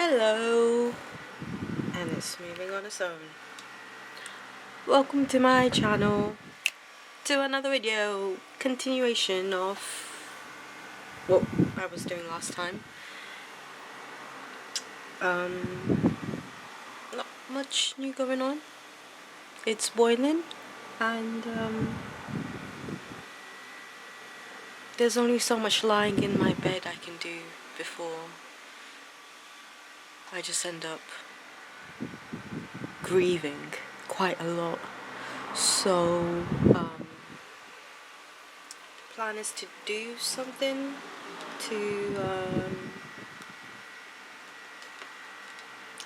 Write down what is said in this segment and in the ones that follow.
Hello, and it's moving on its own. Welcome to my channel, to another video, continuation of what I was doing last time. Not much new going on. It's boiling, and there's only so much lying in my bed I can do before I just end up grieving quite a lot. So plan is to do something to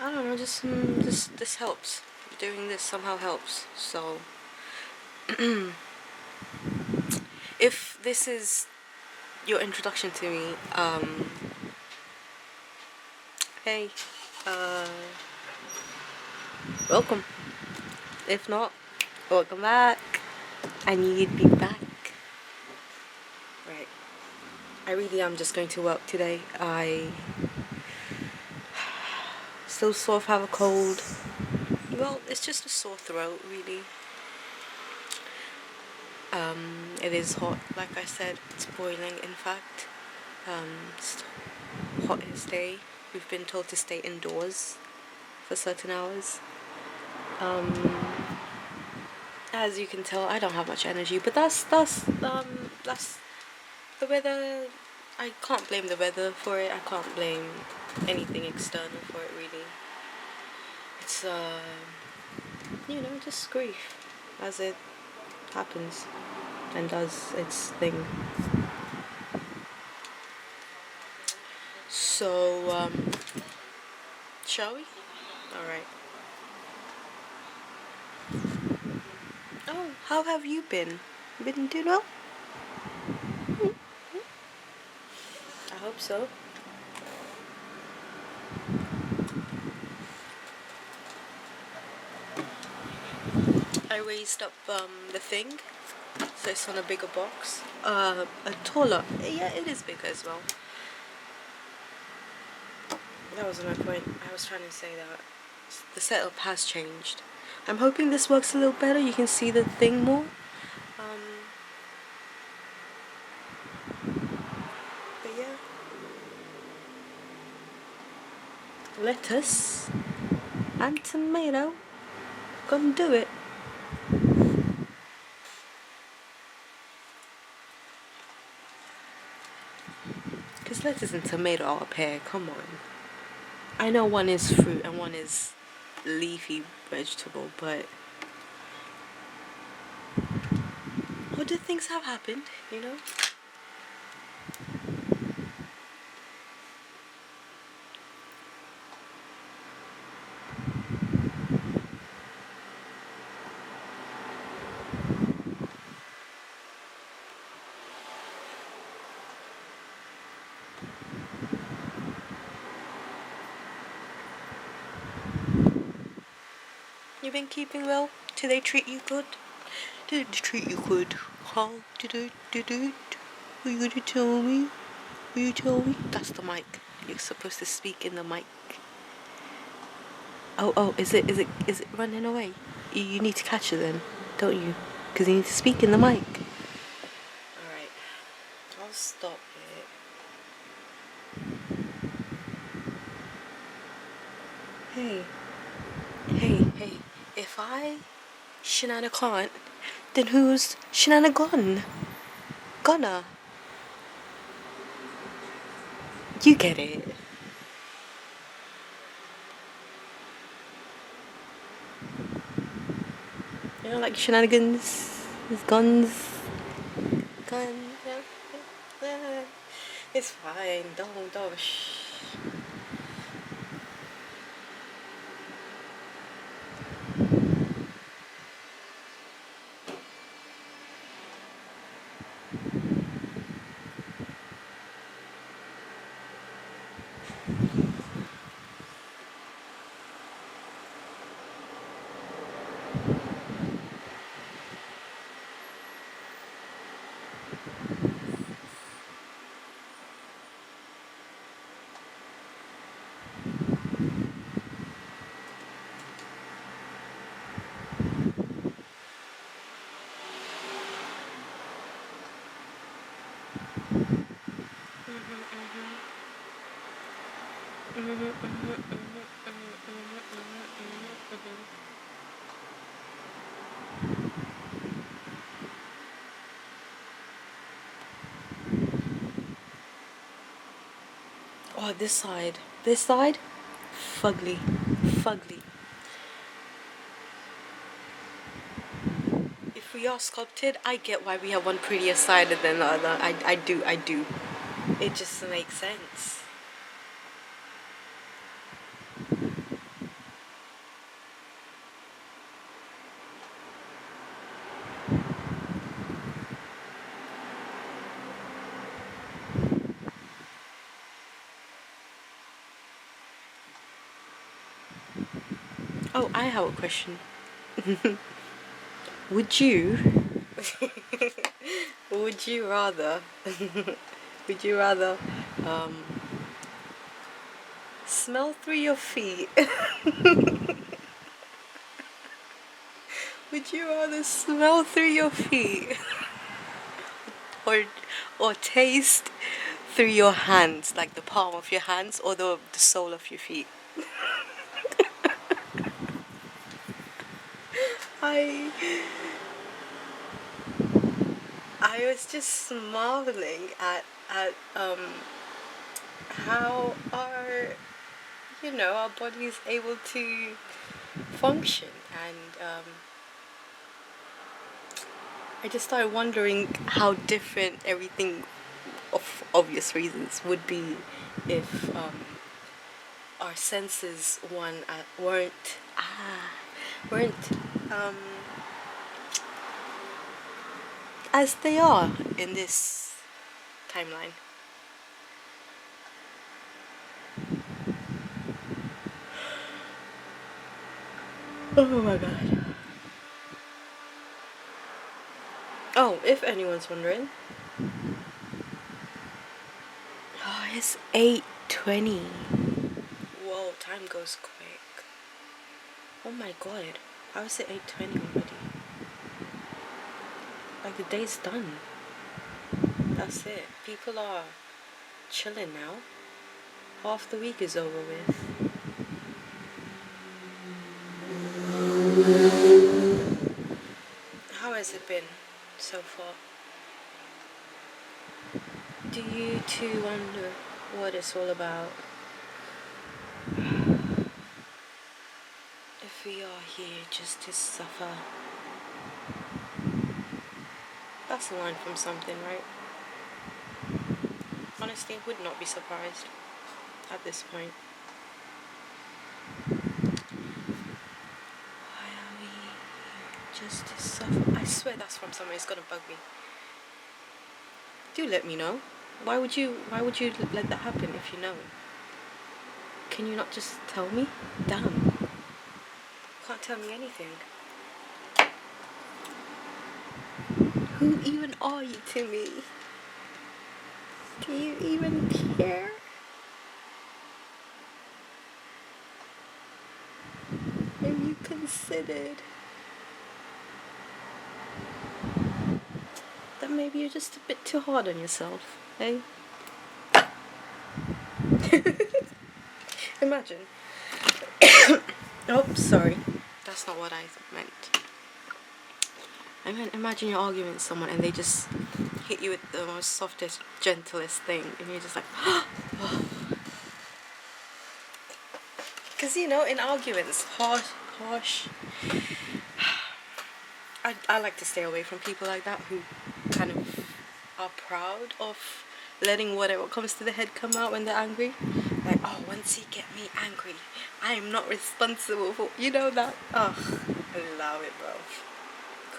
I don't know, just this helps. Doing this somehow helps. So if this is your introduction to me, hey, welcome. If not, welcome back. I knew you'd be back. Right. I really am just going to work today. I still sort of have a cold. Well, it's just a sore throat, really. It is hot, like I said, it's boiling, in fact. It's hot as day. We've been told to stay indoors for certain hours. As you can tell, I don't have much energy, but that's the weather. I can't blame the weather for it. I can't blame anything external for it, really. It's just grief as it happens and does its thing. So shall we? All right. Oh, how have you been? Been doing well? I hope so. I raised up the thing, so it's on a bigger box. A taller. Yeah, it is bigger as well. That wasn't my point. I was trying to say that the setup has changed. I'm hoping this works a little better. You can see the thing more. But yeah. Lettuce and tomato. Gonna do it. Because lettuce and tomato are a pair. Come on. I know one is fruit and one is leafy vegetable, but other things have happened, you know? You been keeping well? Did they treat you good? Did they treat you good? How did it? Were you gonna tell me? Will you tell me? That's the mic. You're supposed to speak in the mic. Oh, is it running away? You need to catch it then, don't you? Because you need to speak in the mic. Alright. I'll stop it. Hey. If I can't, then who's gonna? You get it. You know, like shenanigans, guns. It's fine. Don't. Shh. Oh, this side. This side? Fugly. Fugly. If we are sculpted, I get why we have one prettier side than the other. I do. It just makes sense. Oh, I have a question. Would you would you rather would you rather smell through your feet? Would you rather smell through your feet or taste through your hands, like the palm of your hands or the sole of your feet? I was just marveling at how our body is able to function, and I just started wondering how different everything, of obvious reasons, would be if our senses weren't as they are in this timeline. Oh my god. Oh, if anyone's wondering. Oh, it's 8:20. Whoa, time goes quick. Oh my god. How is it 8:20 already? Like, the day's done. That's it. People are chilling now. Half the week is over with. How has it been so far? Do you too wonder what it's all about? If we are here just to suffer. That's a line from something, right? Honestly, would not be surprised at this point. Why are we here just to suffer? I swear that's from somewhere. It's gonna bug me. Do let me know. Why would you let that happen if you know? Can you not just tell me? Damn. Can't tell me anything. Who even are you to me? Do you even care? Have you considered that maybe you're just a bit too hard on yourself, eh? Imagine. Oh, sorry. That's not what I meant. I meant, imagine you're arguing with someone and they just hit you with the most softest, gentlest thing, and you're just like, because in arguments, harsh. I like to stay away from people like that who kind of are proud of letting whatever comes to the head come out when they're angry. Like, oh, once you get me angry, I am not responsible for that. Ugh, allow it, bro.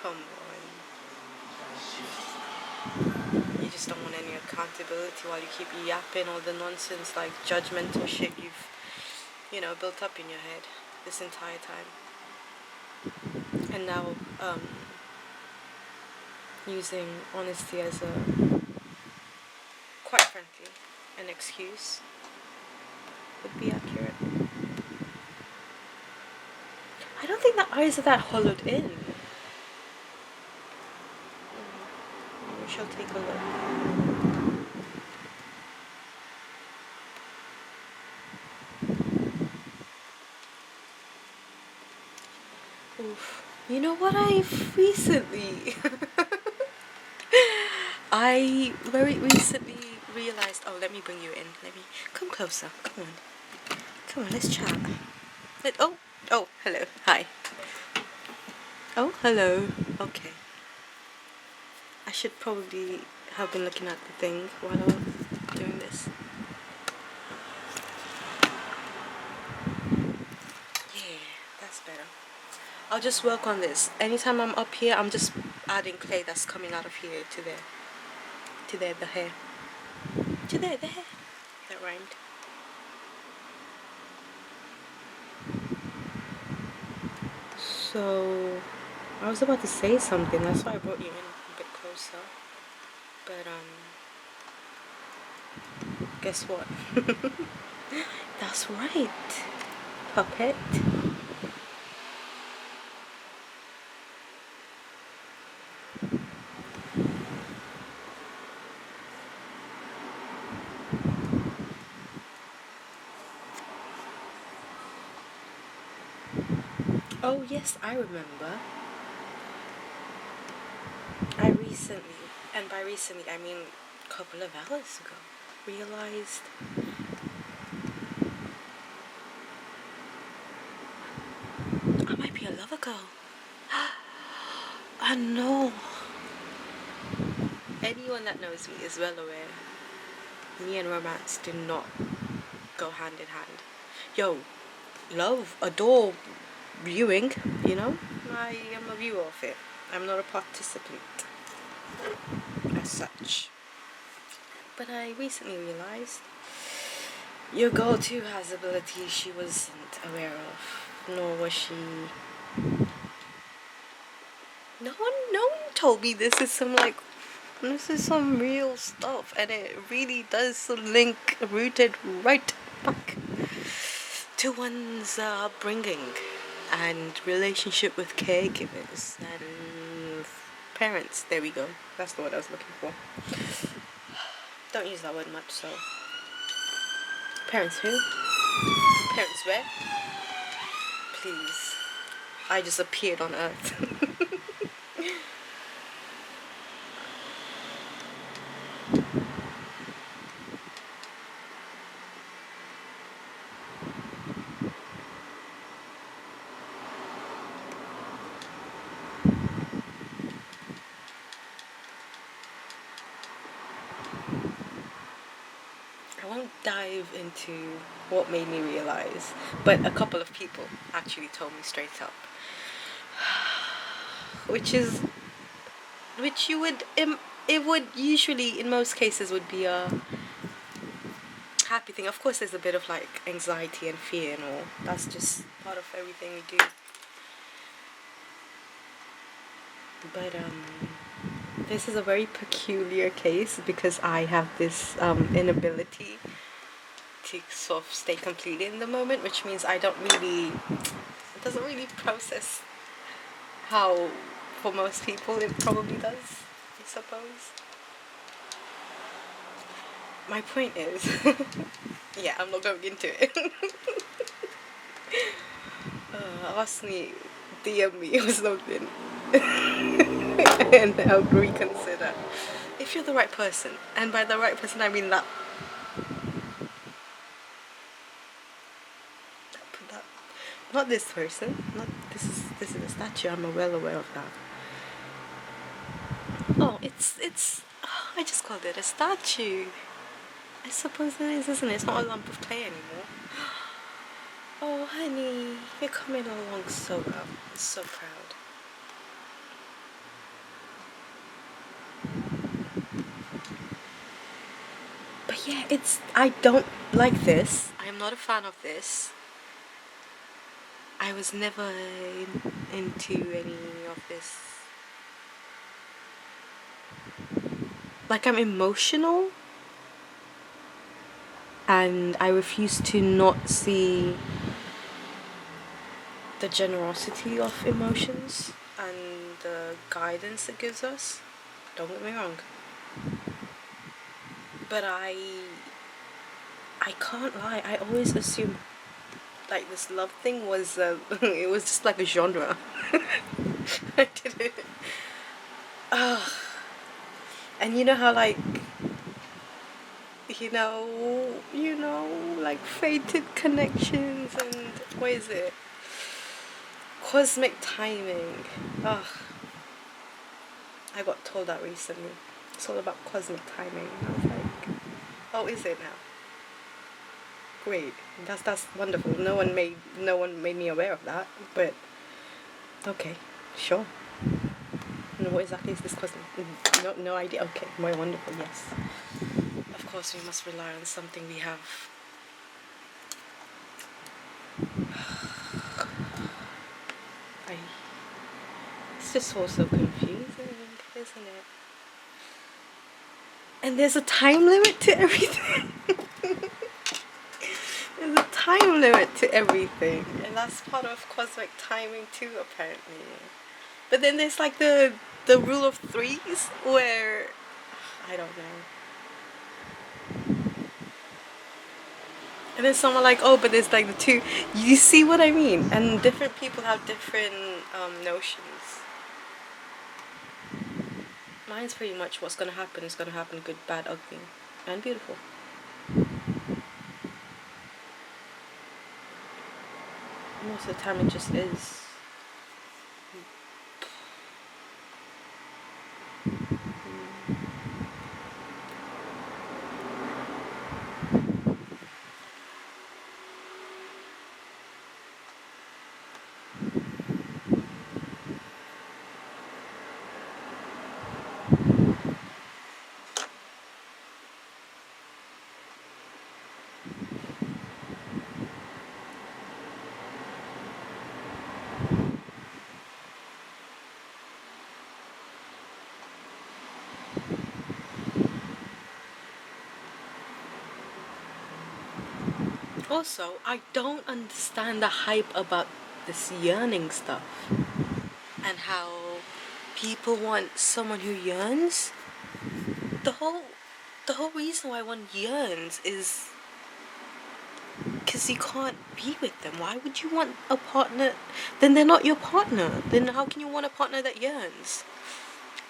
Come on. You just don't want any accountability while you keep yapping all the nonsense, like judgmental shit you've built up in your head this entire time. And now using honesty as quite frankly, an excuse would be accurate. I don't think the eyes are that hollowed in. We shall take a look. You know what I've recently I very recently realized, oh, let me bring you in. Let me come closer. Come on. Come on, let's chat. Oh, hello. Hi. Oh, hello. Okay. I should probably have been looking at the thing while I was doing this. Yeah, that's better. I'll just work on this. Anytime I'm up here, I'm just adding clay that's coming out of here to there. To there, the hair. To there, the hair. That rhymed. So, I was about to say something. That's why I brought you in a bit closer. But, guess what? That's right. Puppet. Oh, yes, I remember. I recently, and by recently I mean a couple of hours ago, realized I might be a lover girl. I know. Anyone that knows me is well aware. Me and romance do not go hand in hand. Yo, love, adore viewing, you know? I am a viewer of it. I'm not a participant as such. But I recently realized your girl too has abilities she wasn't aware of, nor was she. No one told me this is some real stuff, and it really does link rooted right back to one's upbringing and relationship with caregivers and parents. There we go. That's the word I was looking for. Don't use that word much, so. Parents who? Parents where? Please. I just appeared on Earth. I won't dive into what made me realize, but a couple of people actually told me straight up. Which you would, it would usually, in most cases, would be a happy thing. Of course, there's a bit of like anxiety and fear and all. That's just part of everything we do. But this is a very peculiar case because I have this inability to sort of stay completely in the moment, which means it doesn't really process how for most people it probably does, I suppose. My point is, yeah, I'm not going into it. Ask me, DM me or something, and I'll reconsider. If you're the right person, and by the right person I mean that. Not this person. Not this is a statue. I'm well aware of that. Oh, it's. I just called it a statue. I suppose it is, isn't it? It's not a lump of clay anymore. Oh, honey, you're coming along so well. I'm so proud. But yeah, I don't like this. I am not a fan of this. I was never into any of this. Like, I'm emotional, and I refuse to not see the generosity of emotions and the guidance it gives us. Don't get me wrong. But I can't lie, I always assume like this love thing was it was just like a genre. I did it. And you know how like you know like fated connections and what is it? Cosmic timing. Ugh. I got told that recently. It's all about cosmic timing. And I was like, oh, is it now? Great. That's wonderful. No one made me aware of that. But okay, sure. And what exactly is this cosmic? No idea. Okay, more wonderful. Yes. Of course, we must rely on something we have. It's just all so confusing, isn't it? And there's a time limit to everything. There's a time limit to everything, and that's part of cosmic timing too, apparently. But then there's like the rule of threes, where I don't know. And then someone like, oh, but there's like the two. You see what I mean? And different people have different notions. Mine's pretty much what's gonna happen is gonna happen, good, bad, ugly, and beautiful. Most of the time it just is. Also, I don't understand the hype about this yearning stuff and how people want someone who yearns. The whole reason why one yearns is because you can't be with them. Why would you want a partner? Then they're not your partner. Then how can you want a partner that yearns?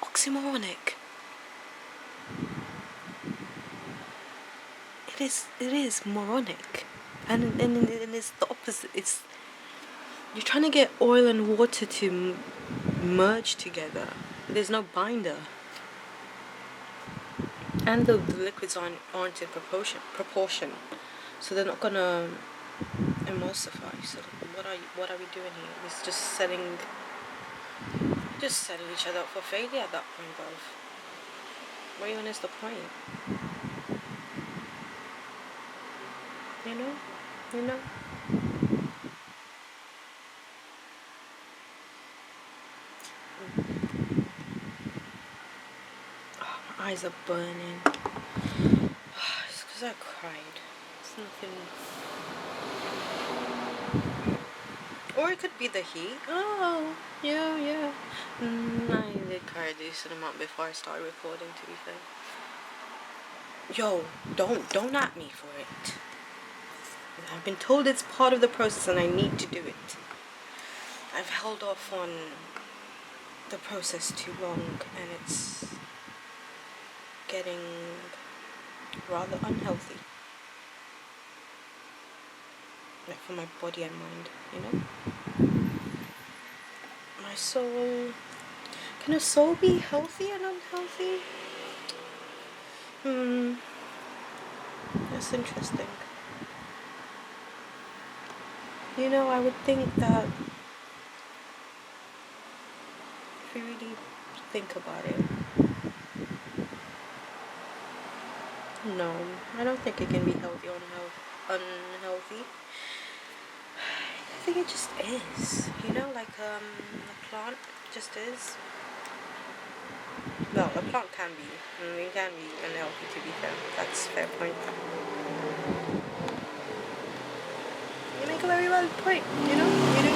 Oxymoronic. It is moronic. And it's the opposite. You're trying to get oil and water to merge together. There's no binder. And the liquids aren't in proportion. So they're not gonna emulsify. So what are we doing here? It's just setting each other up for failure at that point, bruv. What even is the point? You know? Oh, my eyes are burning. It's because I cried. It's nothing. Or it could be the heat. Oh, yeah. I did cry a decent amount before I started recording, to be fair. Yo, don't at me for it. I've been told it's part of the process and I need to do it. I've held off on the process too long and it's getting rather unhealthy. Like for my body and mind, you know? My soul... Can a soul be healthy and unhealthy? That's interesting. You know, I would think that if you really think about it, no, I don't think it can be healthy or unhealthy. I think it just is, you know, like a plant just is. Well, a plant can be. It can be unhealthy, to be fair. That's a fair point. You make a very valid point, you know? You do.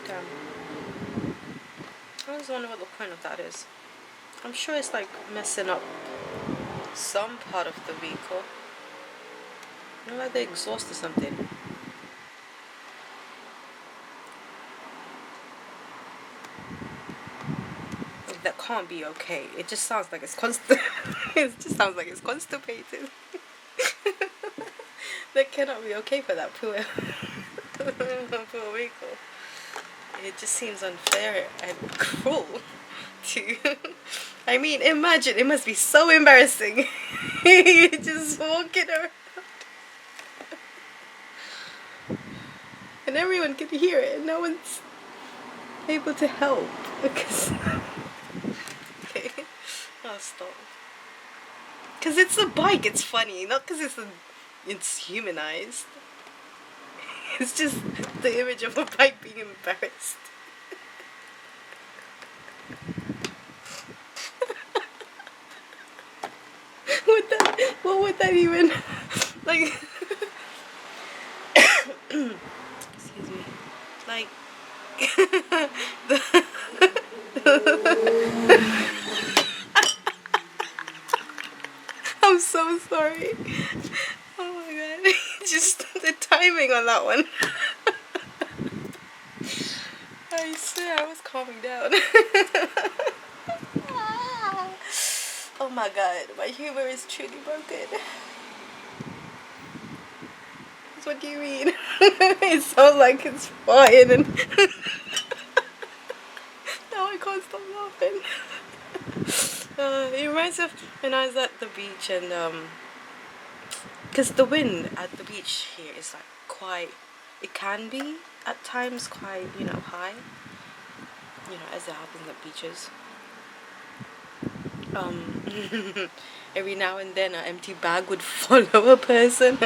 Damn. I was wonder what the point of that is. I'm sure it's like messing up some part of the vehicle. Like the exhaust or something. That can't be okay. It just sounds like it's it just sounds like it's constipated. That cannot be okay for that poor poor vehicle. It just seems unfair and cruel to I mean, imagine, it must be so embarrassing. You're just walking around and everyone can hear it and no one's able to help because okay, I'll stop. Because it's a bike, it's funny, not because it's humanized. It's just the image of a bike being embarrassed. What would that even like? Excuse me. Like I'm so sorry. Oh my god. Just the timing on that one. I swear I was calming down. Oh my god, my humor is truly broken. What do you mean? It sounds like it's fine and now I can't stop laughing. It reminds me of when I was at the beach and because the wind at the beach here is like quite, it can be at times quite, you know, high, you know, as it happens at beaches. Every now and then an empty bag would follow a person.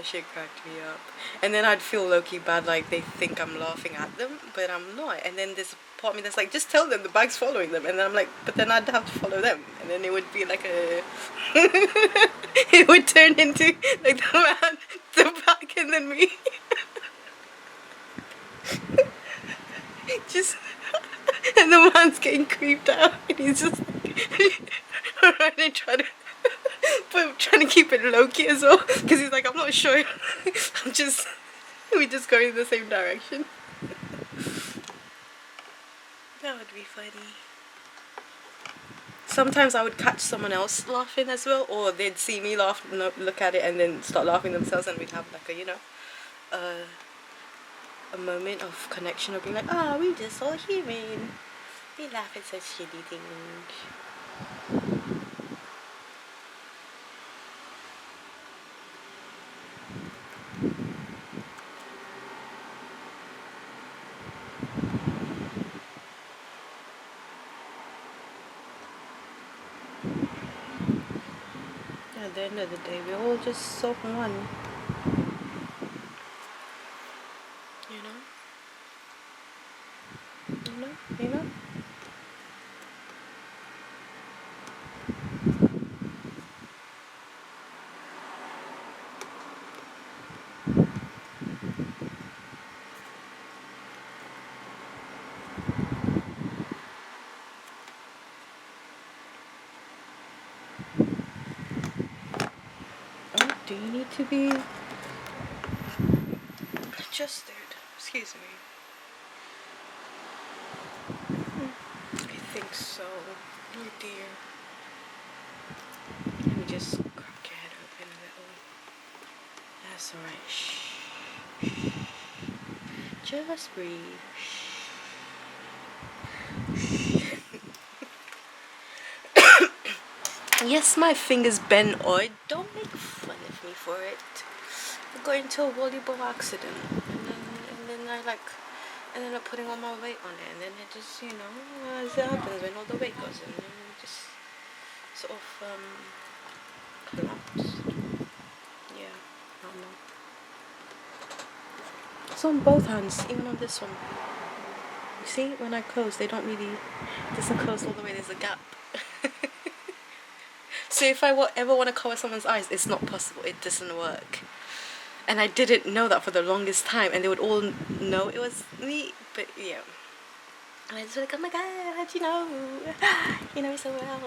Shit cracked me up. And then I'd feel low-key bad, like they think I'm laughing at them, but I'm not. And then there's a part of me that's like, just tell them the bag's following them. And then I'm like, but then I'd have to follow them. And then it would be like a... it would turn into like the man, the bag, and then me. Just... and the man's getting creeped out, and he's just like, running, trying to keep it low key as well, because he's like, I'm not sure. We just go in the same direction. That would be funny. Sometimes I would catch someone else laughing as well, or they'd see me laugh, look at it, and then start laughing themselves, and we'd have like a, you know, a moment of connection of being like, oh, we just all human. We laugh at such shitty things. At the end of the day, we're all just so one. You know? You know? You know? Do you need to be adjusted? Excuse me. I think so. Oh dear. Let me just crack your head open a little. That's alright. Shh. Just breathe. Shh. Yes, my fingers bend odd. Don't make fun of me for it. I got into a volleyball accident, and then I like ended up putting all my weight on it, and then it just, you know, as it happens when all the weight goes in, then it just sort of collapsed. Yeah, I don't know. It's on both hands, even on this one. You see, when I close, they don't really, it doesn't close all the way. There's a gap. So if I ever want to cover someone's eyes, it's not possible. It doesn't work. And I didn't know that for the longest time, and they would all know it was me. But yeah, And I just like, oh my god, you know, you know me so well.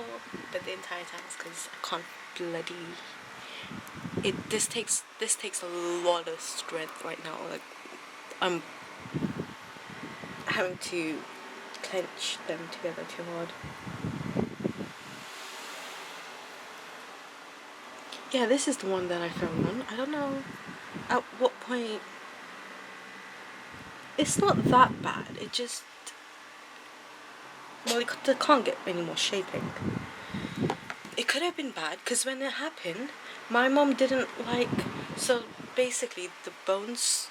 But the entire time it's because I can't bloody. This takes a lot of strength right now. Like I'm having to clench them together too hard. Yeah, this is the one that I found on. I don't know at what point. It's not that bad. It just, well, it can't get any more shaping. It could have been bad because when it happened, my mom didn't like. So basically, the bones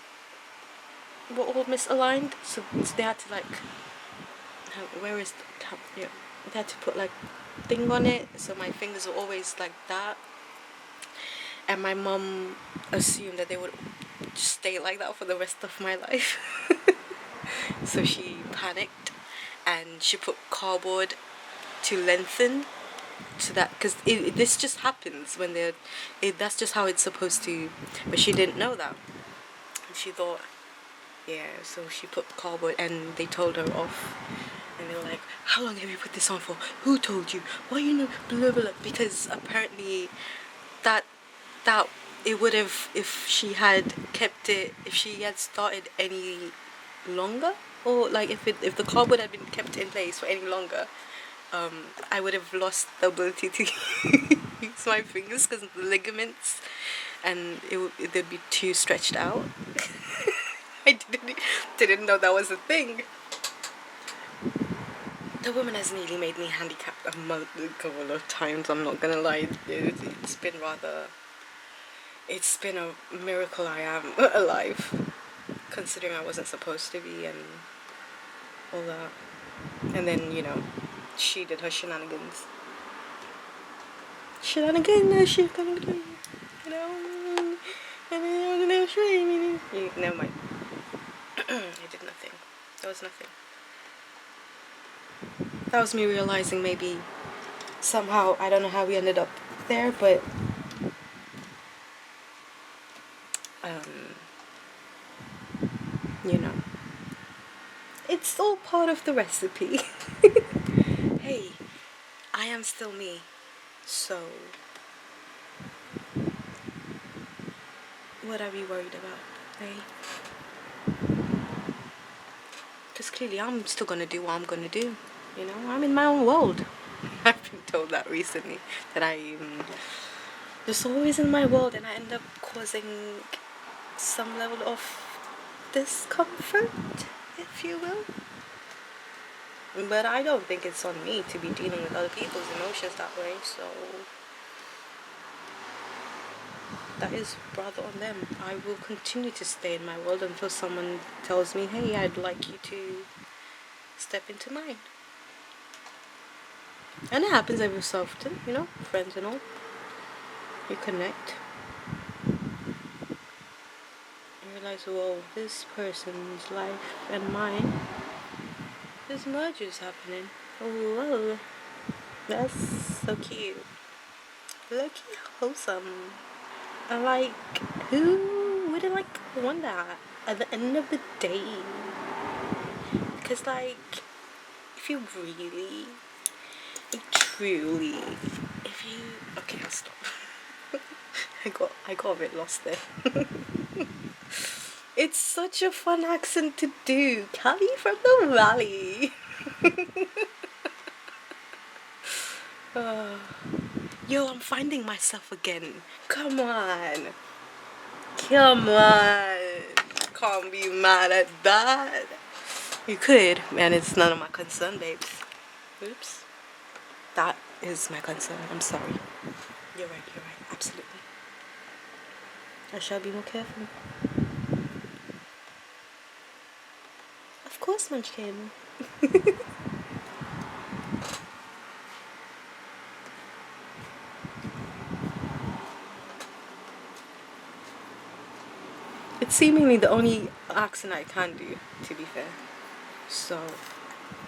were all misaligned. So they had to like, where is the, yeah, they had to put like thing on it. So my fingers were always like that. And my mom assumed that they would stay like that for the rest of my life. So she panicked and she put cardboard to lengthen to that, because this just happens when that's just how it's supposed to, but she didn't know that. And she thought, yeah, so she put cardboard and they told her off. And they were like, how long have you put this on for? Who told you? Why you know? Blah, blah, blah. Because apparently that it would have, if she had kept it, if she had started any longer, or like if the cardboard had been kept in place for any longer, I would have lost the ability to use my fingers because of the ligaments, and they'd be too stretched out. I didn't know that was a thing. The woman has nearly made me handicapped a couple of times. I'm not gonna lie. It's been a miracle I am alive, considering I wasn't supposed to be and all that. And then, you know, she did her shenanigans. You know, never mind. I did nothing. There was nothing. That was me realizing maybe somehow, I don't know how we ended up there, but you know, it's all part of the recipe. Hey, I am still me, so what are we worried about, hey? Because clearly I'm still gonna do what I'm gonna do, you know, I'm in my own world. I've been told that recently, that I'm just always in my world, and I end up causing some level of discomfort, if you will. But I don't think it's on me to be dealing with other people's emotions that way, so that is rather on them. I will continue to stay in my world until someone tells me, hey, I'd like you to step into mine. And it happens every so often, you know, friends and all. You connect. You realize, whoa, this person's life and mine, this merge is happening. Oh, whoa. That's so cute. Lucky wholesome. I'm like, who wouldn't like want that at the end of the day? Because like, if you really, truly, if you, okay, I'll stop. I got a bit lost there. It's such a fun accent to do. Cali from the Valley. Yo, I'm finding myself again. Come on. Come on. Can't be mad at that. You could, and it's none of my concern, babes. Oops. That is my concern. I'm sorry. You're right. Absolutely. I shall be more careful. Of course, Munchkin. It's seemingly the only accent I can do, to be fair. So,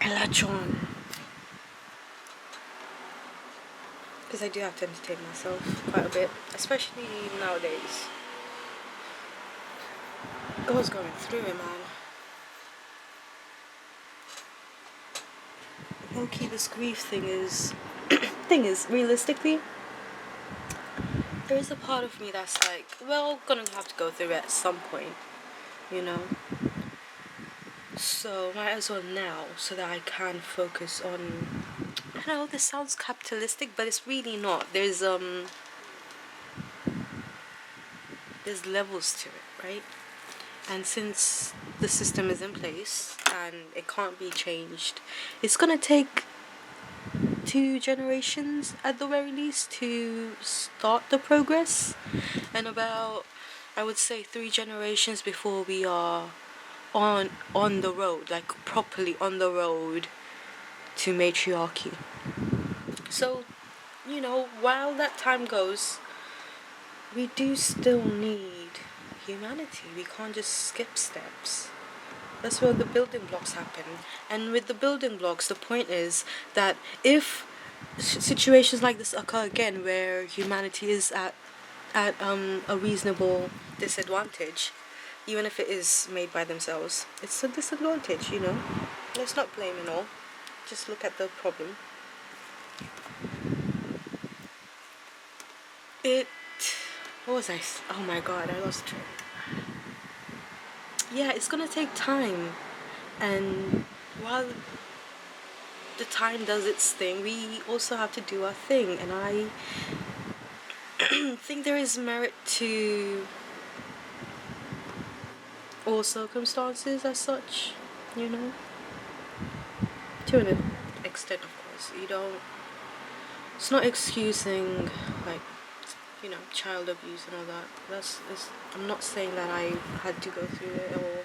Elachon. Because I do have to entertain myself quite a bit, especially nowadays. Girl's going through it, man. low-key this grief thing is realistically, there is a part of me that's like, well, gonna have to go through it at some point, you know. So might as well now, so that I can focus on. I know this sounds capitalistic, but it's really not. There's levels to it, right? And since the system is in place and it can't be changed, it's gonna take 2 generations at the very least to start the progress, and about, I would say, 3 generations before we are on the road, like properly on the road to matriarchy. So, you know, while that time goes, we do still need humanity. We can't just skip steps. That's where the building blocks happen. And with the building blocks, the point is that if situations like this occur again, where humanity is at a reasonable disadvantage, even if it is made by themselves, it's a disadvantage, you know. Let's not blame it all. Just look at the problem. What was I? Oh my god, I lost track. Yeah, it's gonna take time, and while the time does its thing, we also have to do our thing. And I think there is merit to all circumstances as such, you know, to an extent, of course. You don't, it's not excusing, like, you know, child abuse and all that. I'm not saying that I had to go through it, or,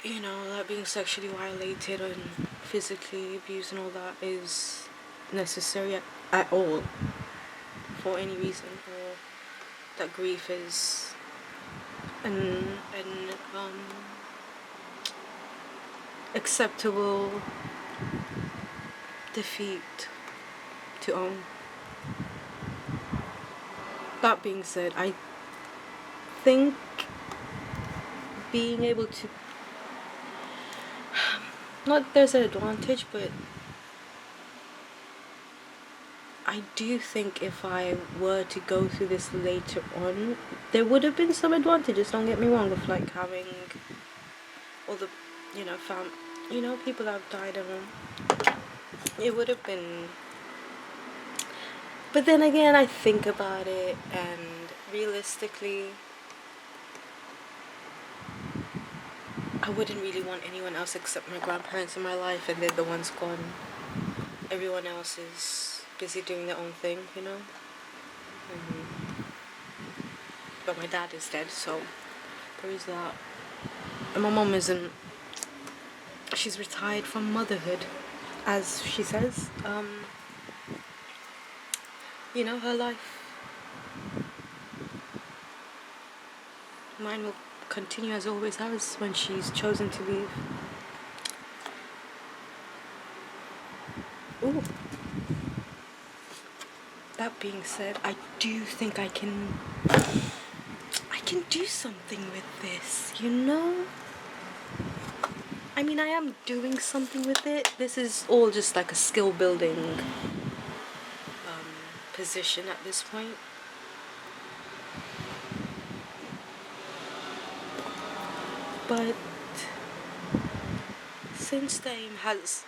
you know, that being sexually violated and physically abused and all that is necessary at all for any reason, or that grief is an acceptable defeat to own. That being said, I think being able to, not that there's an advantage, but I do think if I were to go through this later on, there would have been some advantages, don't get me wrong, of like having all the, you know, people that have died, and it would have been. But then again, I think about it, and realistically, I wouldn't really want anyone else except my grandparents in my life, and they're the ones gone. Everyone else is busy doing their own thing, you know. But my dad is dead, so there is that. And my mom isn't. She's retired from motherhood, as she says. You know, her life. Mine will continue as always has when she's chosen to leave. Ooh. That being said, I do think I can do something with this, you know? I mean, I am doing something with it. This is all just like a skill building position at this point. But since the aim has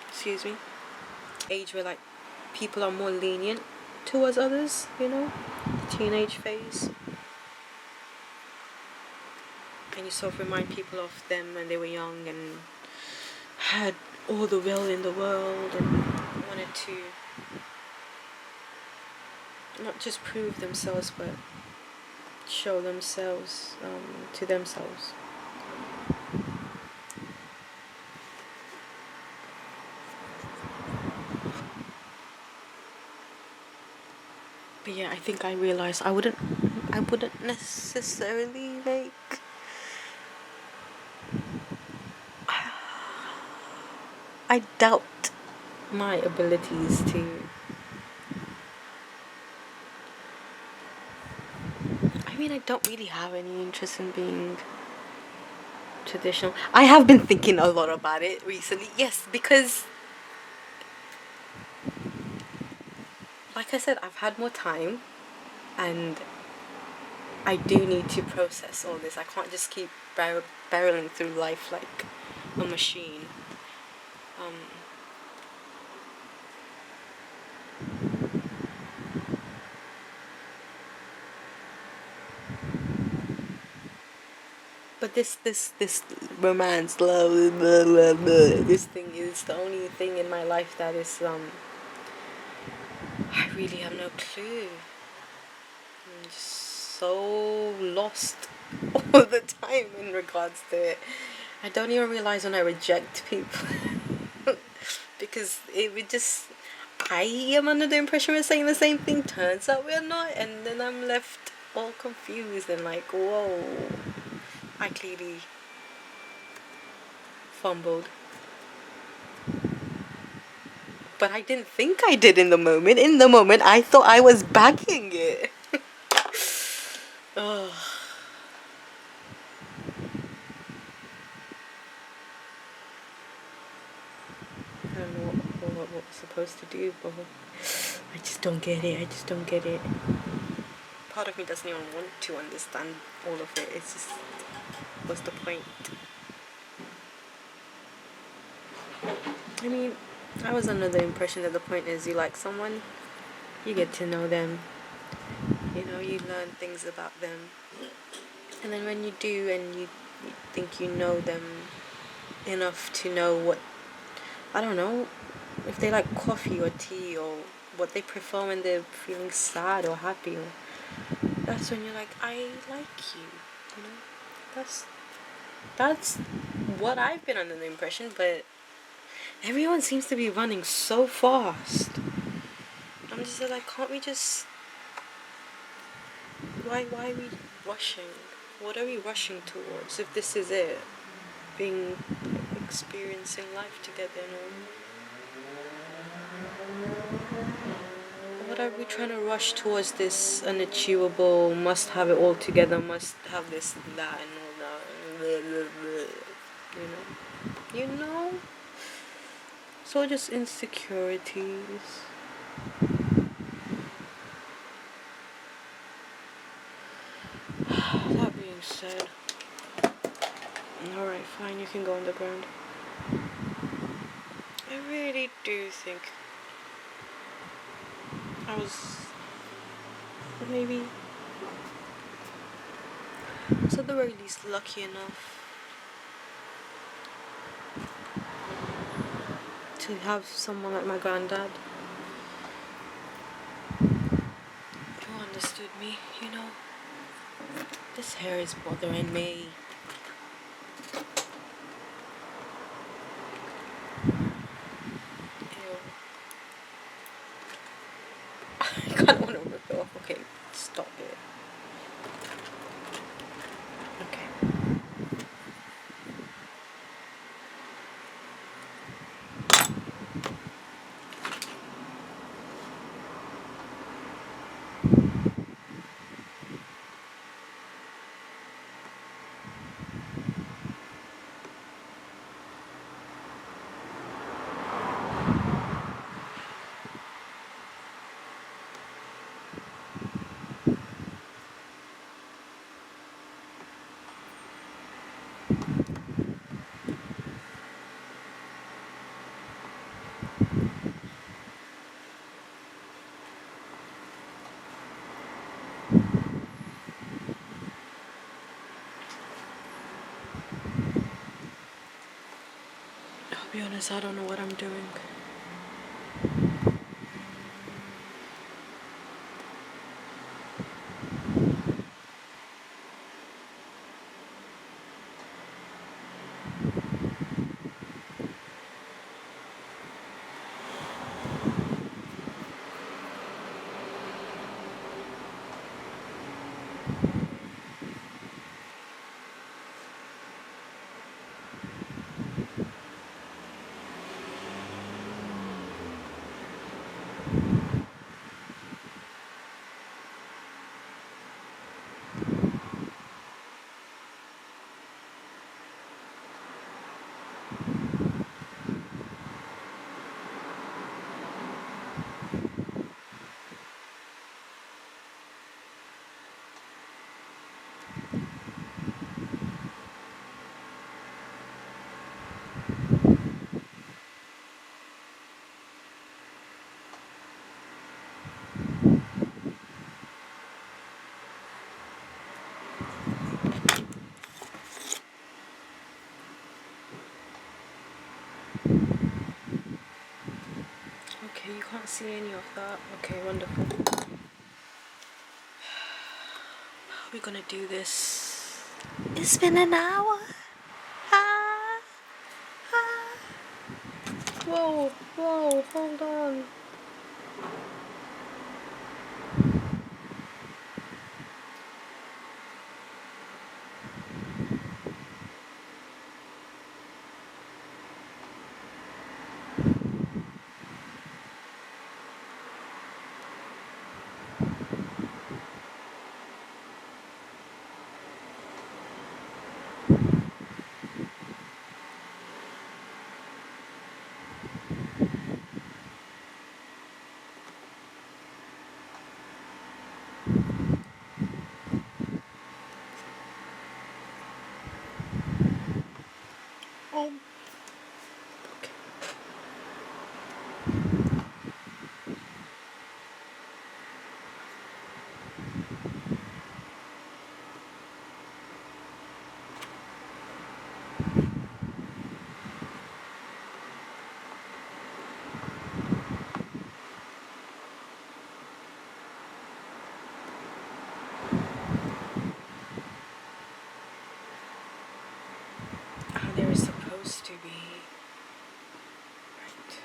excuse me, age where like people are more lenient towards others, you know, the teenage phase, and you sort of remind people of them when they were young and had all the will in the world and wanted to not just prove themselves but show themselves to themselves. But yeah, I think I realized I wouldn't necessarily like I doubt my abilities to, I mean, I don't really have any interest in being traditional. I have been thinking a lot about it recently. Yes, because like I said, I've had more time, and I do need to process all this. I can't just keep barreling through life like a machine. But this romance, love, blah, blah, blah, this thing is the only thing in my life that is I really have no clue. I'm just so lost all the time in regards to it. I don't even realize when I reject people because it would just. I am under the impression we're saying the same thing. Turns out we're not, and then I'm left all confused and like, whoa. I clearly fumbled. But I didn't think I did in the moment. In the moment, I thought I was backing it. Ugh. I don't know what we're supposed to do, but I just don't get it. I just don't get it. Part of me doesn't even want to understand all of it. It's just, what's the point? I mean, I was under the impression that the point is you like someone, you get to know them, you know, you learn things about them. And then when you do and you think you know them enough to know what, I don't know, if they like coffee or tea or what they prefer when they're feeling sad or happy, or that's when you're like, I like you know. That's what I've been under the impression, but everyone seems to be running so fast. I'm just like, can't we just, why are we rushing? What are we rushing towards if this is it? Being, experiencing life together and all. What are we trying to rush towards this unachievable, must have it all together, must have this and that and all that, blah, blah, blah. You know? So just insecurities. That being said, alright, fine, you can go on the ground. I really do think I was maybe, so at the very least, lucky enough to have someone like my granddad who understood me, you know. This hair is bothering me. Ew. I kind of want to rip it off. Okay, stop it. Okay. I'll be honest, I don't know what I'm doing. you can't see any of that. Okay, wonderful. We're gonna do this. It's been an hour. Ah, ah. Whoa, whoa, hold on. Okay. Ah, there is supposed to be. Right.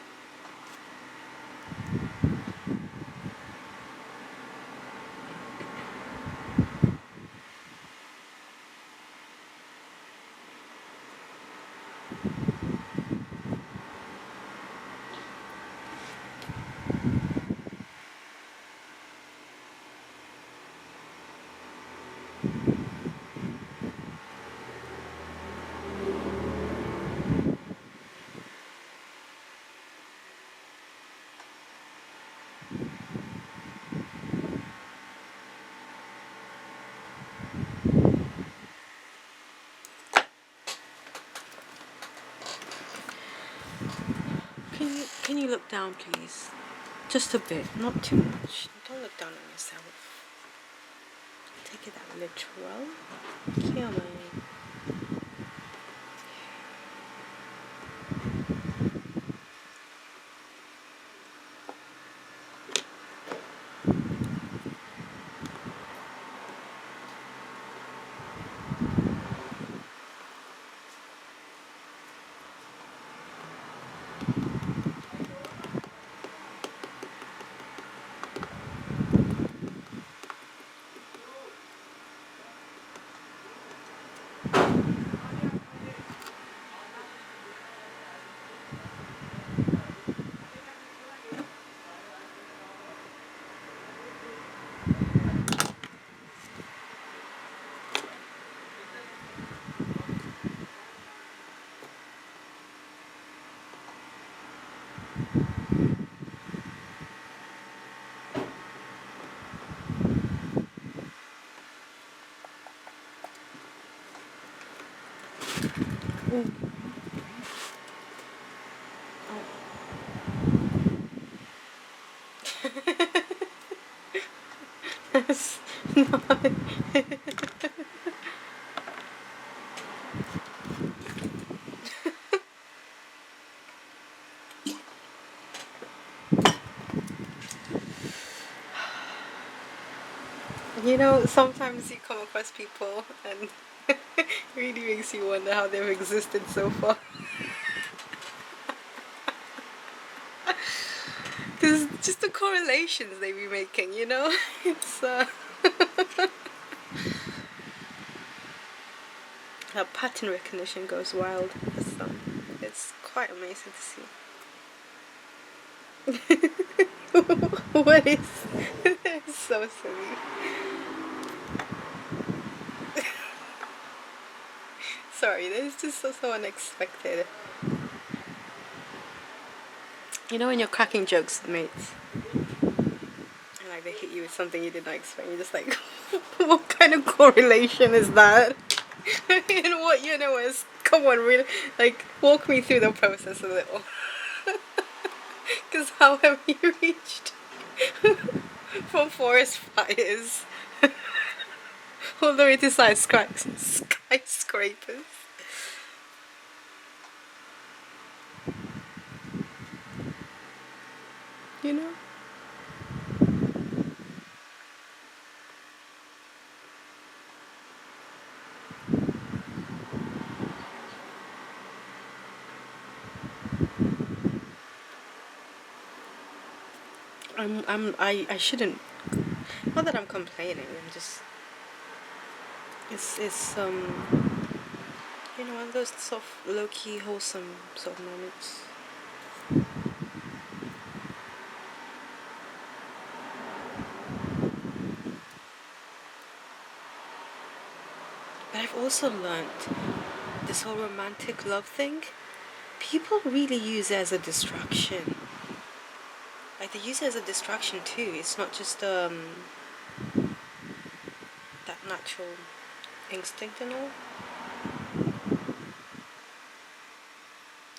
Can you look down, please? Just a bit, not too much. Don't look down on yourself. Take it that literal. Come on. Ooh. That's not. You know, sometimes you come across people and it really makes you wonder how they've existed so far. Because just the correlations they be making, you know? It's that pattern recognition goes wild. It's quite amazing to see. What is? It's so silly. Sorry, this is just so unexpected. You know when you're cracking jokes with mates, and like they hit you with something you did not expect, you're just like, what kind of correlation is that? In what universe? Come on, really, like walk me through the process a little. Because how have you reached from forest fires all the way to skyscrapers? you know? I shouldn't, not that I'm complaining, I'm just, it's you know, one of those sort of low-key wholesome sort of moments. But I've also learned this whole romantic love thing, people really use it as a distraction. Like, they use it as a distraction too. It's not just that natural instinct and all.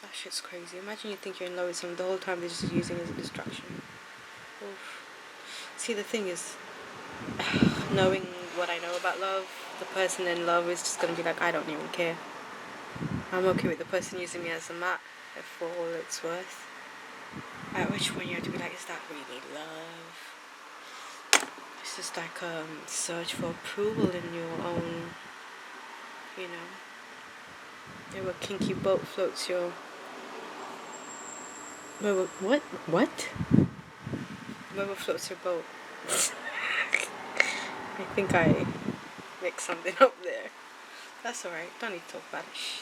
That shit's crazy. Imagine you think you're in love with someone, the whole time they're just using it as a distraction. Oof. See, the thing is, knowing what I know about love, the person in love is just gonna be like, I don't even care. I'm okay with the person using me as a mat for all it's worth. At which point you have to be like, is that really love? It's just like search for approval in your own, you know. Whatever kinky boat floats your. What? Whoever floats your boat. I think I mixed something up there. That's alright. Don't need to talk about it. Shh.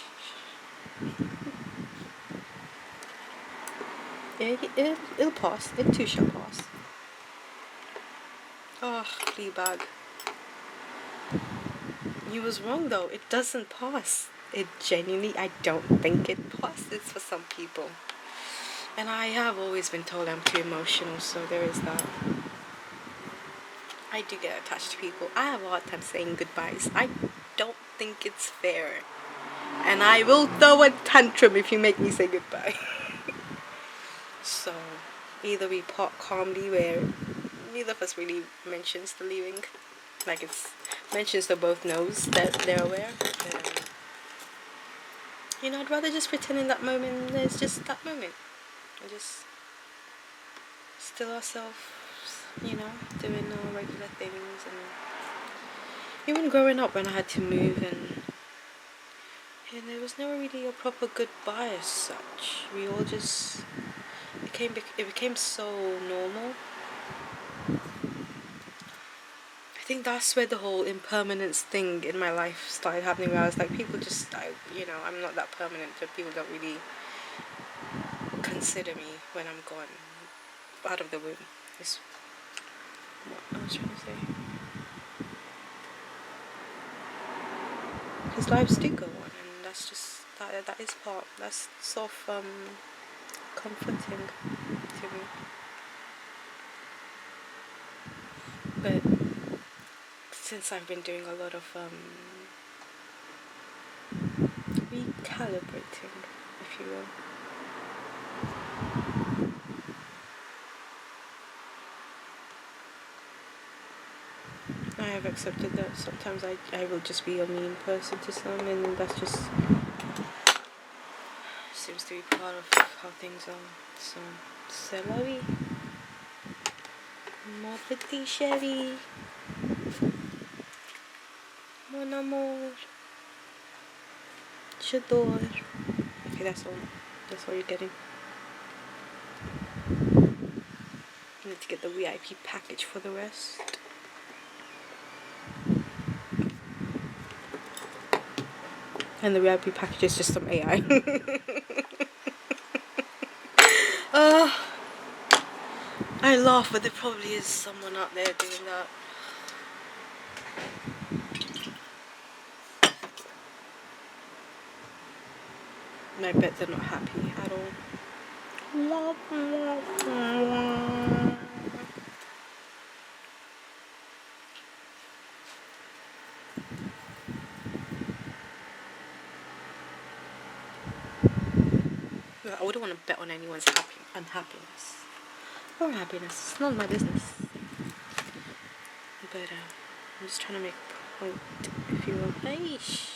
Yeah, it'll pass. It too shall pass. Oh, Fleabag. You was wrong though. It doesn't pass. It genuinely, I don't think it passes for some people. And I have always been told I'm too emotional, so there is that. I do get attached to people. I have a hard time saying goodbyes. I don't think it's fair. And I will throw a tantrum if you make me say goodbye. So, either we part calmly where neither of us really mentions the leaving. Like, it's mentions they both knows that they're aware. You know, I'd rather just pretend in that moment there's just that moment. And just still ourselves, you know, doing our regular things. And even growing up when I had to move and there was never really a proper goodbye as such. We all just it became so normal. I think that's where the whole impermanence thing in my life started happening, where I was like, people just, I'm not that permanent, so people don't really consider me when I'm gone out of the womb. Is what I was trying to say. Because lives do go on, and that's just that is that's sort of comforting to me. But since I've been doing a lot of recalibrating, if you will, I have accepted that sometimes I will just be a mean person to some, and that's just seems to be part of how things are. So, c'est la vie. Mon petit chéri. Mon amour. J'adore. Okay, that's all you're getting. You need to get the VIP package for the rest. And the VIP package is just some AI. I laugh, but there probably is someone out there doing that. And I bet they're not happy at all. I wouldn't want to bet on anyone's unhappiness or happiness. It's none of my business. But I'm just trying to make a point, if you will. Eish.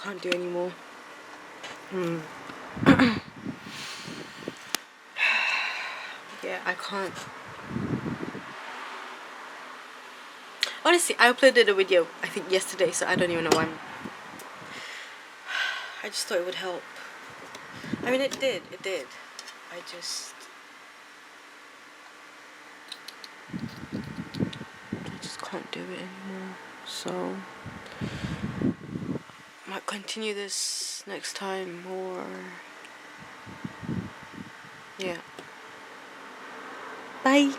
can't do anymore. Yeah, I can't. Honestly, I uploaded a video I think yesterday, so I don't even know when. I just thought it would help. I mean, it did. I just can't do it anymore. So might continue this next time, or yeah. Bye.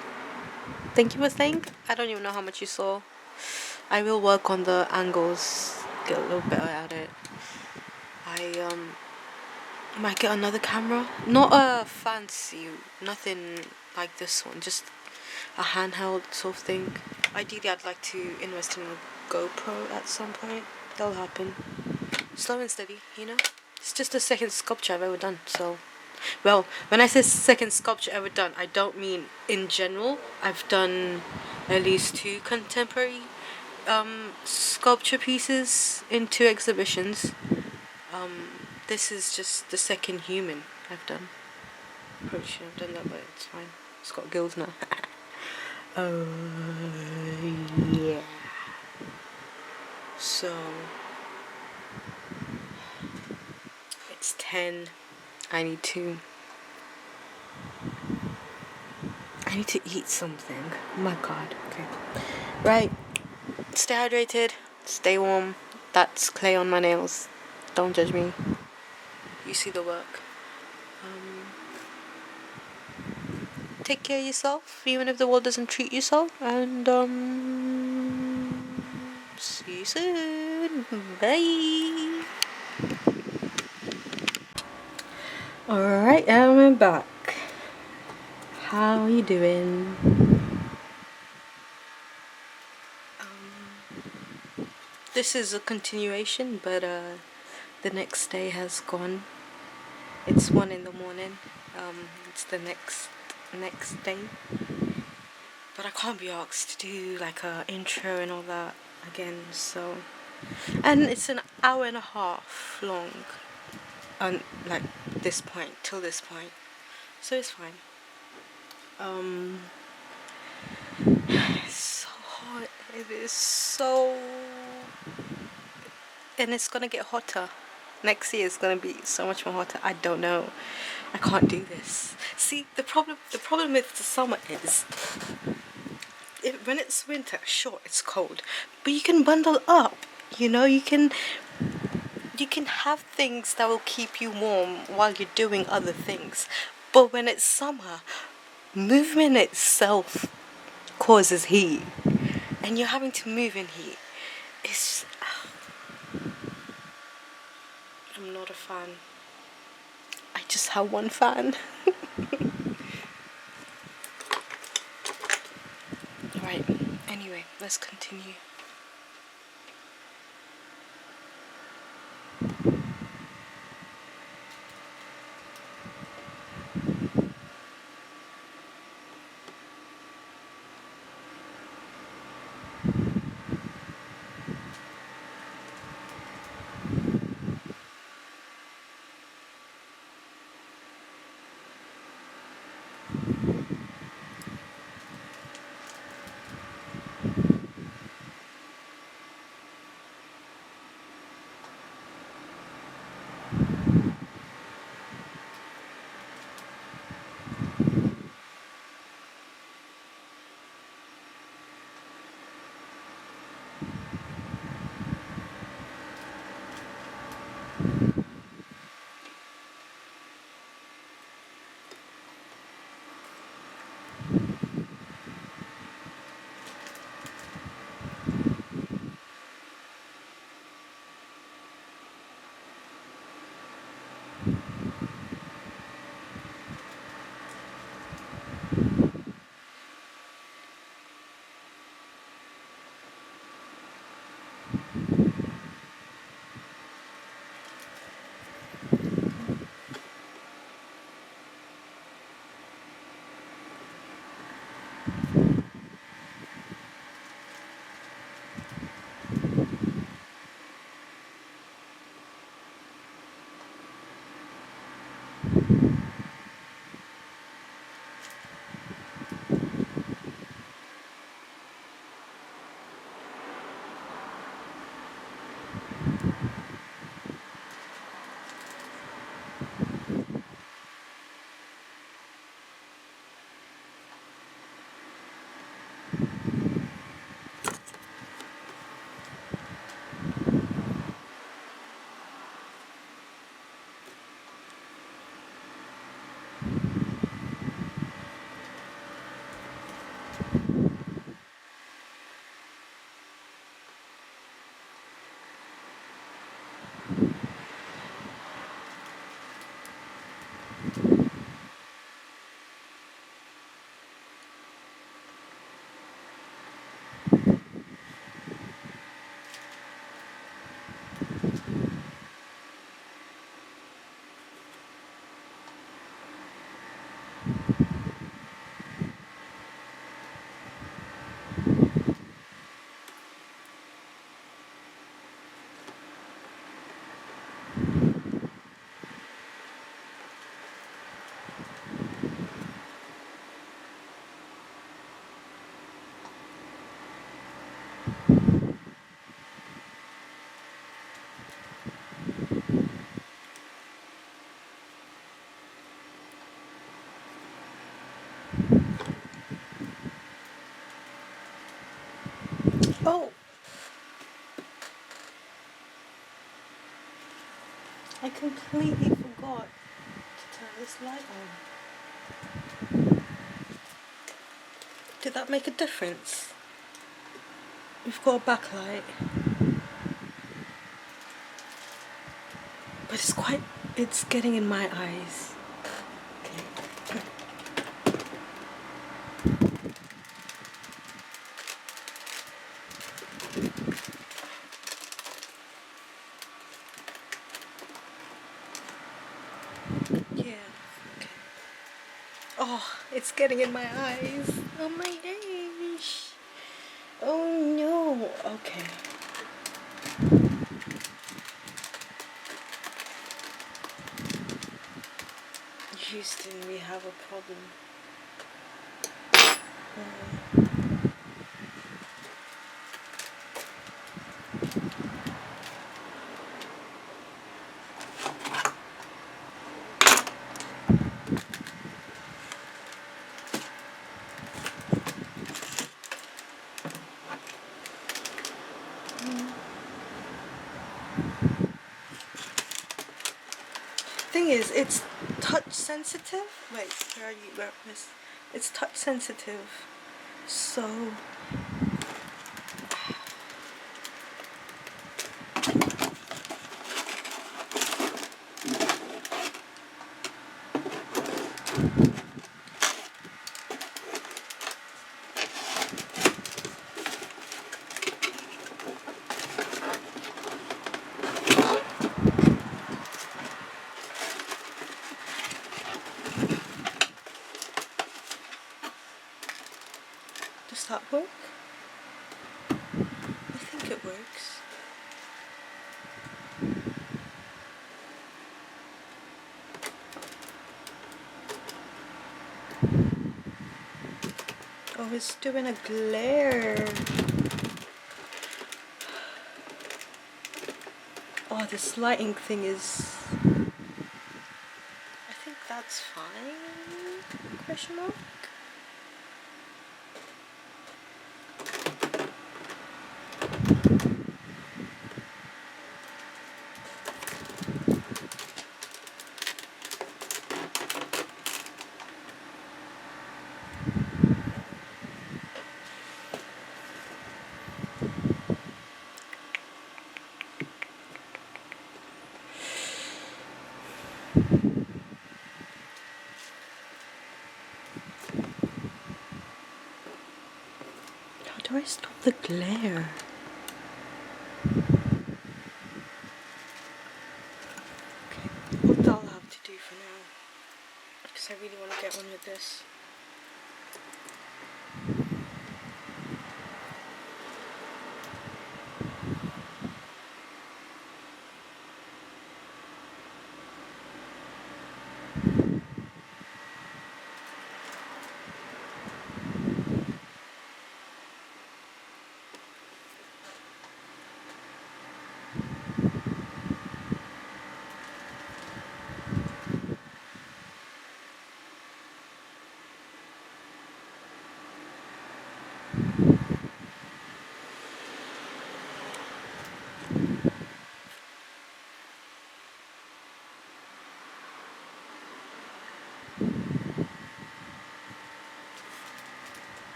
Thank you for staying. I don't even know how much you saw. I will work on the angles, get a little better at it. I might get another camera, not a fancy, nothing like this one, just a handheld sort of thing. Ideally, I'd like to invest in a GoPro at some point. That'll happen. Slow and steady, you know. It's just the second sculpture I've ever done. So, well, when I say second sculpture ever done, I don't mean in general. I've done at least 2 contemporary sculpture pieces in 2 exhibitions. This is just the second human I've done. Probably shouldn't have done that, but it's fine. It's got gills now. Yeah. So it's 10. I need to eat something. Oh my god. Okay. Right. Stay hydrated. Stay warm. That's clay on my nails. Don't judge me. You see the work. Take care of yourself, even if the world doesn't treat you so. And see you soon. Bye. Alright, I'm back. How you doing? This is a continuation, but the next day has gone. It's 1 in the morning. It's the next day. But I can't be asked to do like a intro and all that again, so. And it's an hour and a half long. Like this point, till this point. So it's fine. It's so hot. It is so, and it's gonna get hotter. Next year is gonna be so much more hotter. I don't know. I can't do this. See, the problem with the summer is, when it's winter, sure, it's cold, but you can bundle up. You know, you can have things that will keep you warm while you're doing other things. But when it's summer, movement itself causes heat, and you're having to move in heat. It's I'm not a fan. I just have one fan. Right, anyway, let's continue. Oh! I completely forgot to turn this light on. Did that make a difference? We've got a backlight. But it's getting in my eyes. Okay. Yeah, okay. Oh, it's getting in my eyes. Oh my gosh. Oh no. Okay. Houston, we have a problem. Thing is, it's touch sensitive. Wait, where are you? Where is? It's touch sensitive. So does that work? I think it works. Oh, it's doing a glare. Oh, this lighting thing is... I think that's fine? Question mark? How do I stop the glare? Okay, what I'll have to do for now, because I really want to get on with this.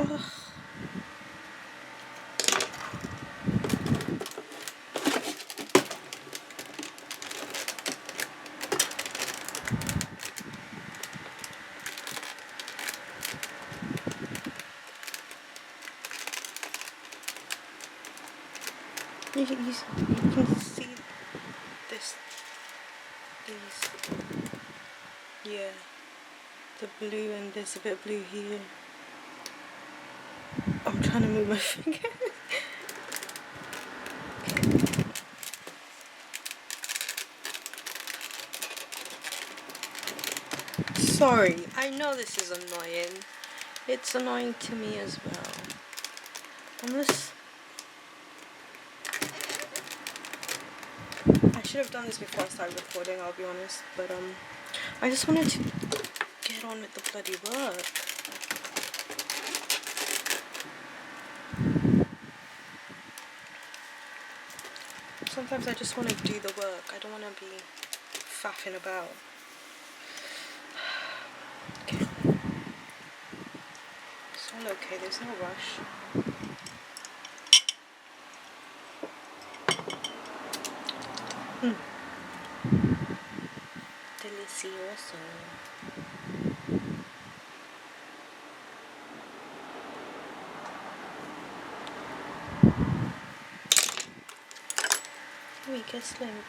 Ugh. You can see this, these, yeah, the blue, and there's a bit of blue here. I'm trying to move my finger. Sorry, I know this is annoying. It's annoying to me as well. I should have done this before I started recording, I'll be honest, but I just wanted to get on with the bloody work. Sometimes I just want to do the work. I don't want to be faffing about. Okay. It's all okay, there's no rush. Delicioso. Weakest link.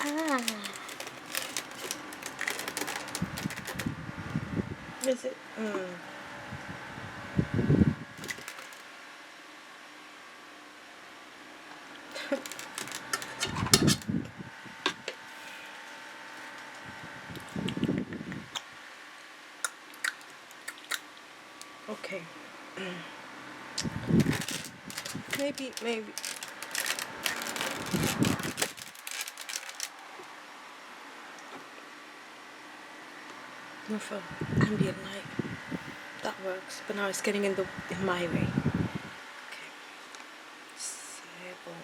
Ah. Is it? Okay. Maybe. No for ambient light. That works. But now it's getting in my way. Okay. Sable.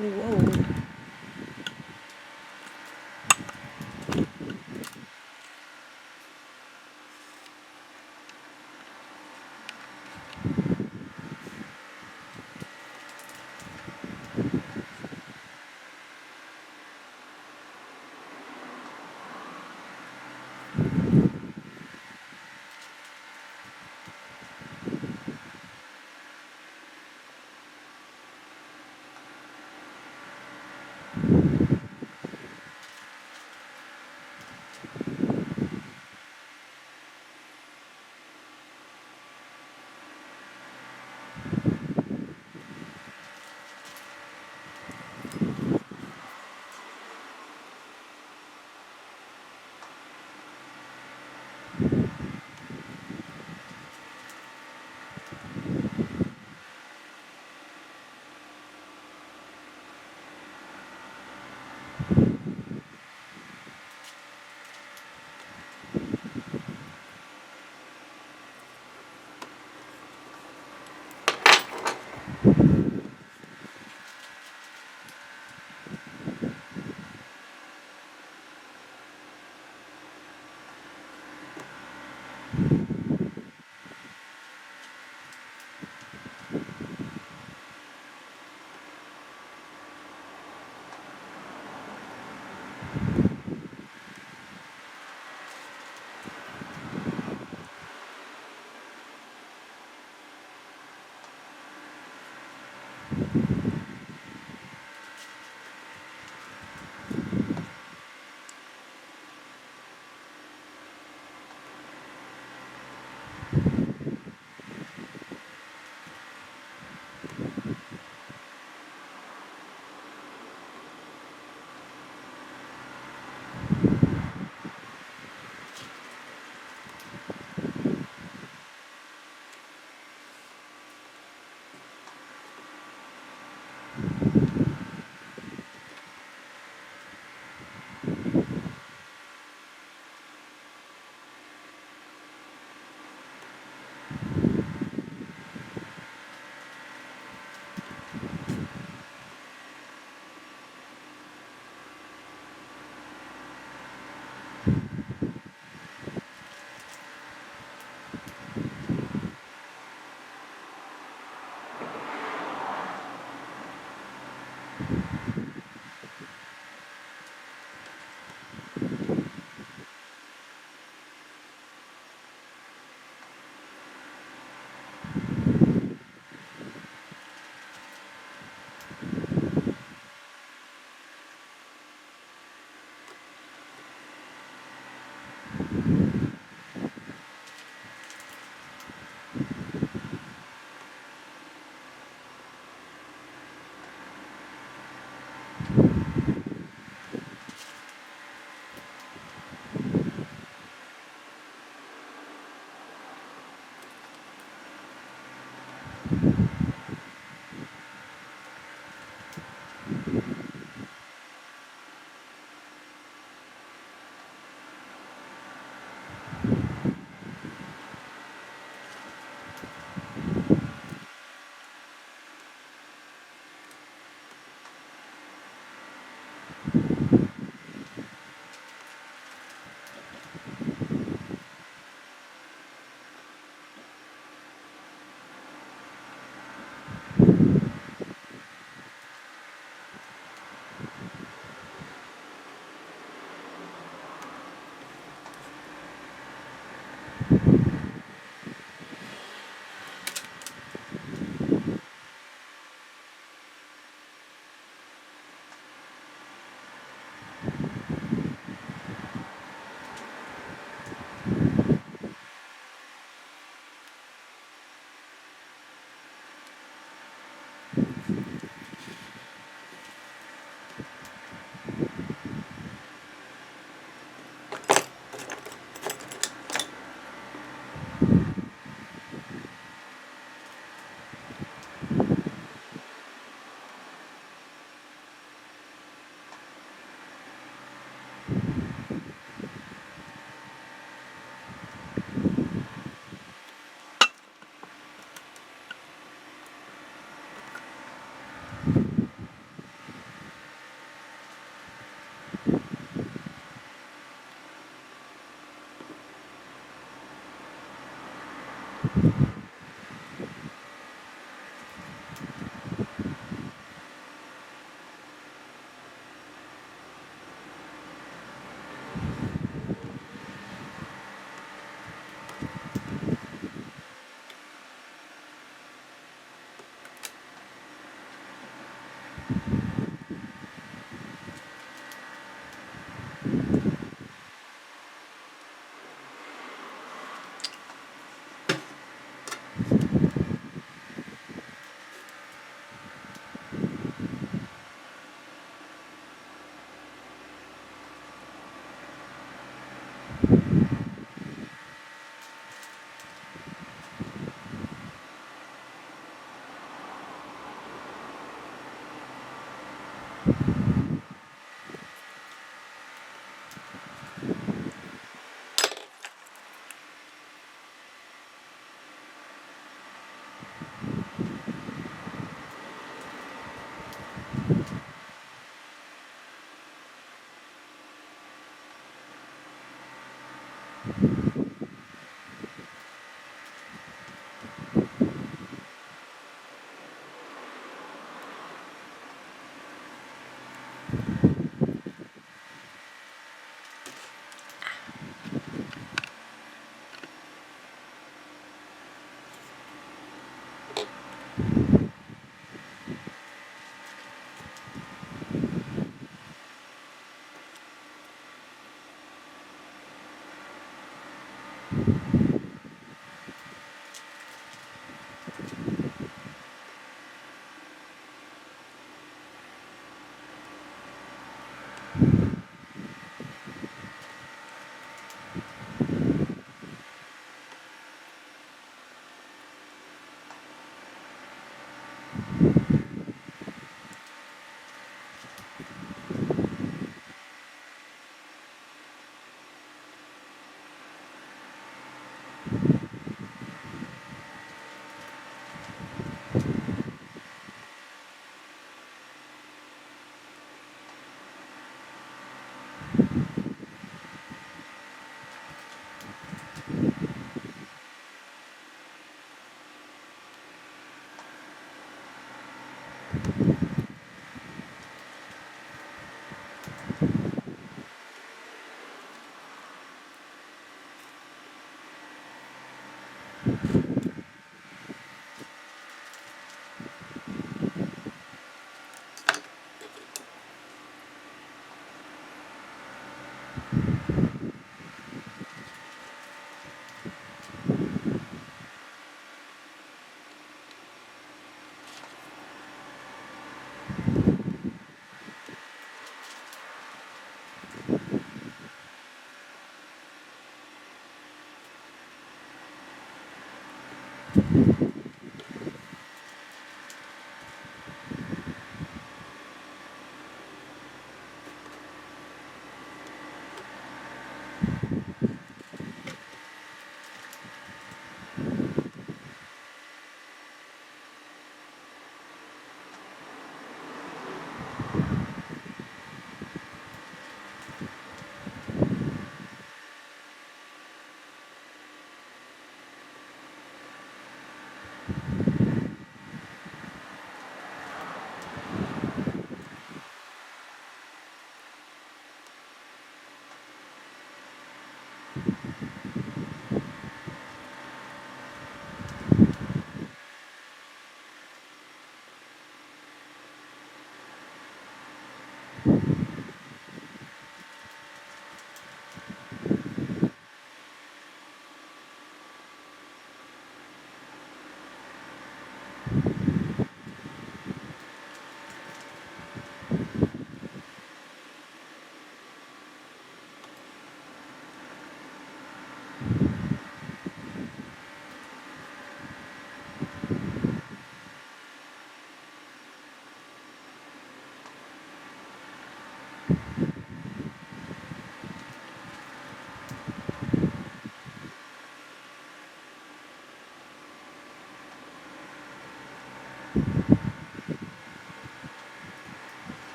Whoa.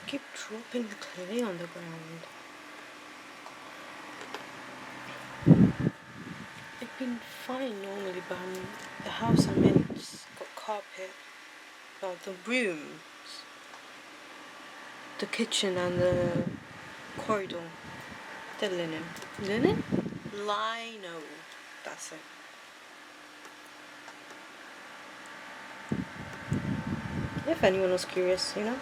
Keep dropping the clay on the ground. It'd been fine normally, but the house I'm in has got carpet. Well, the rooms, the kitchen and the corridor, the linen. Linen? Lino. That's it. If anyone was curious, you know.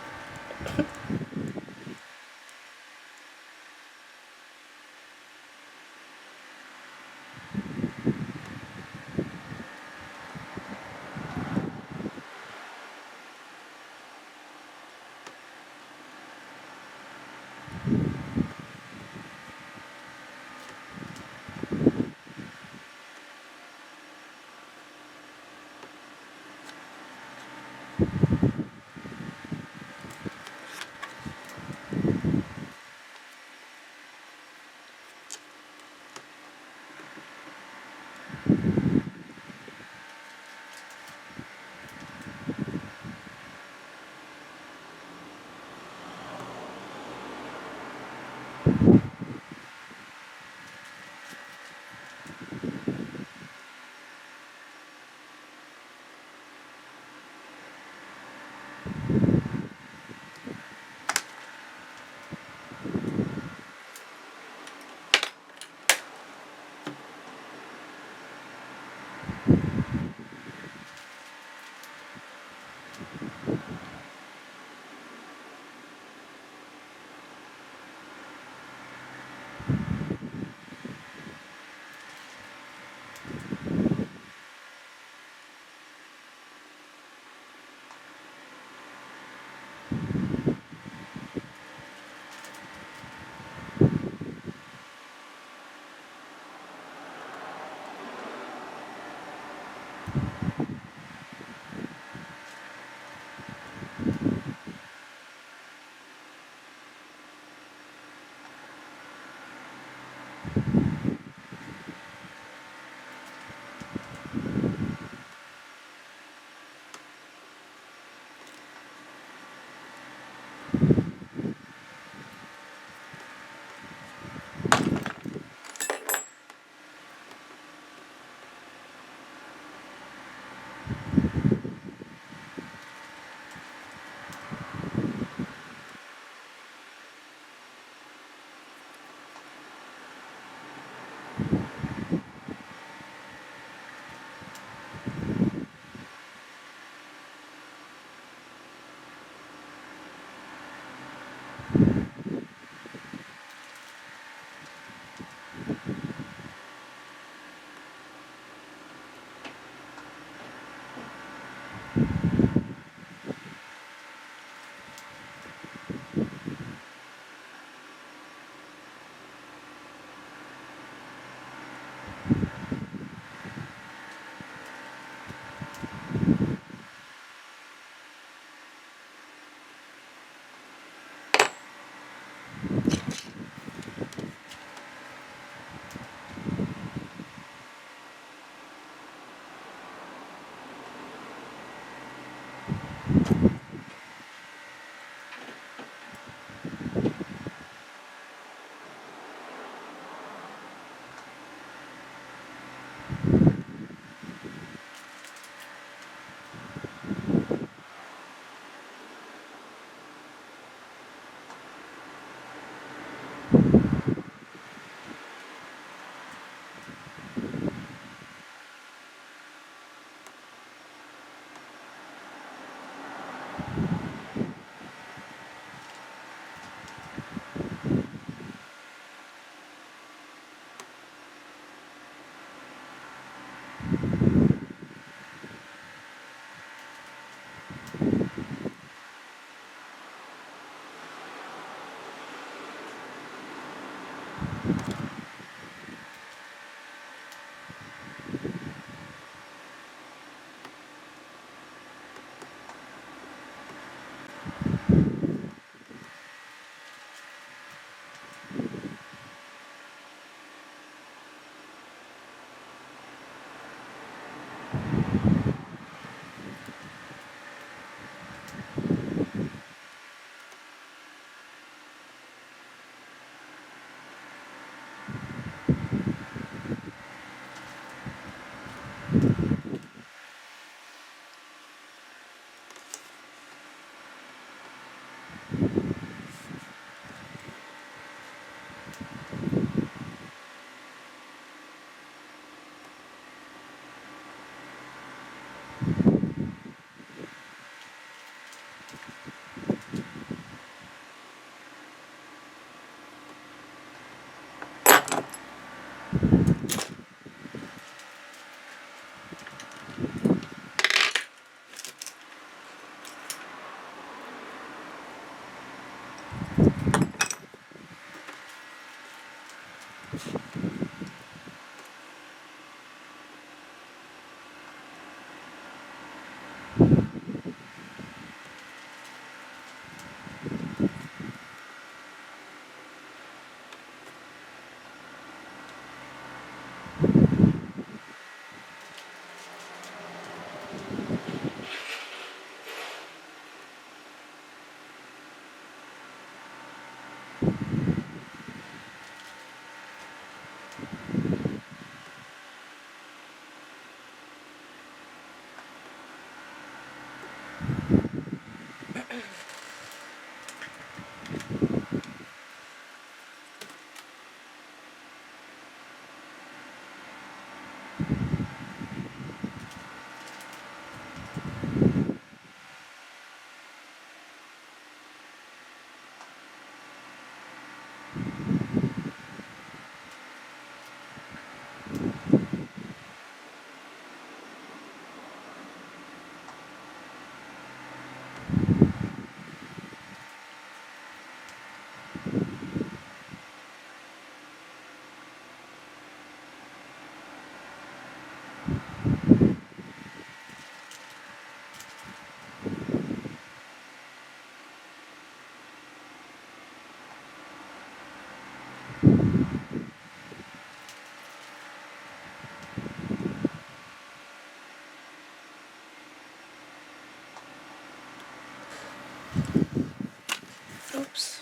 Oops.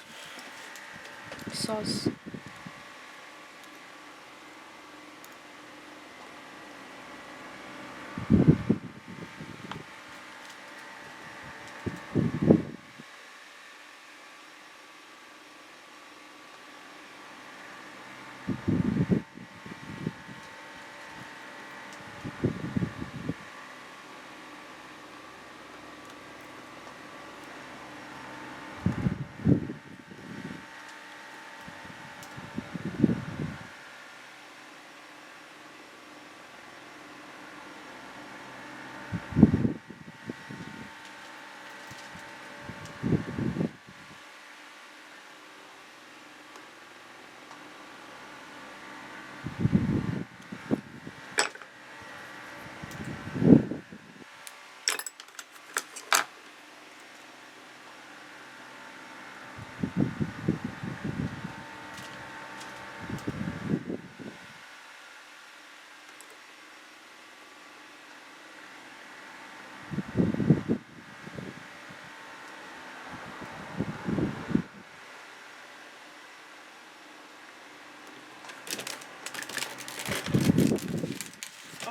Sauce.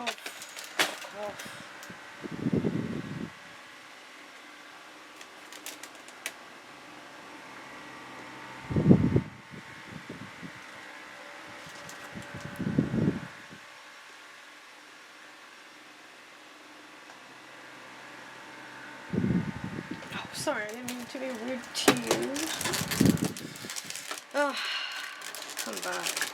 Oh, fuck off. Oh, sorry, I didn't mean to be rude to you. Oh, come back.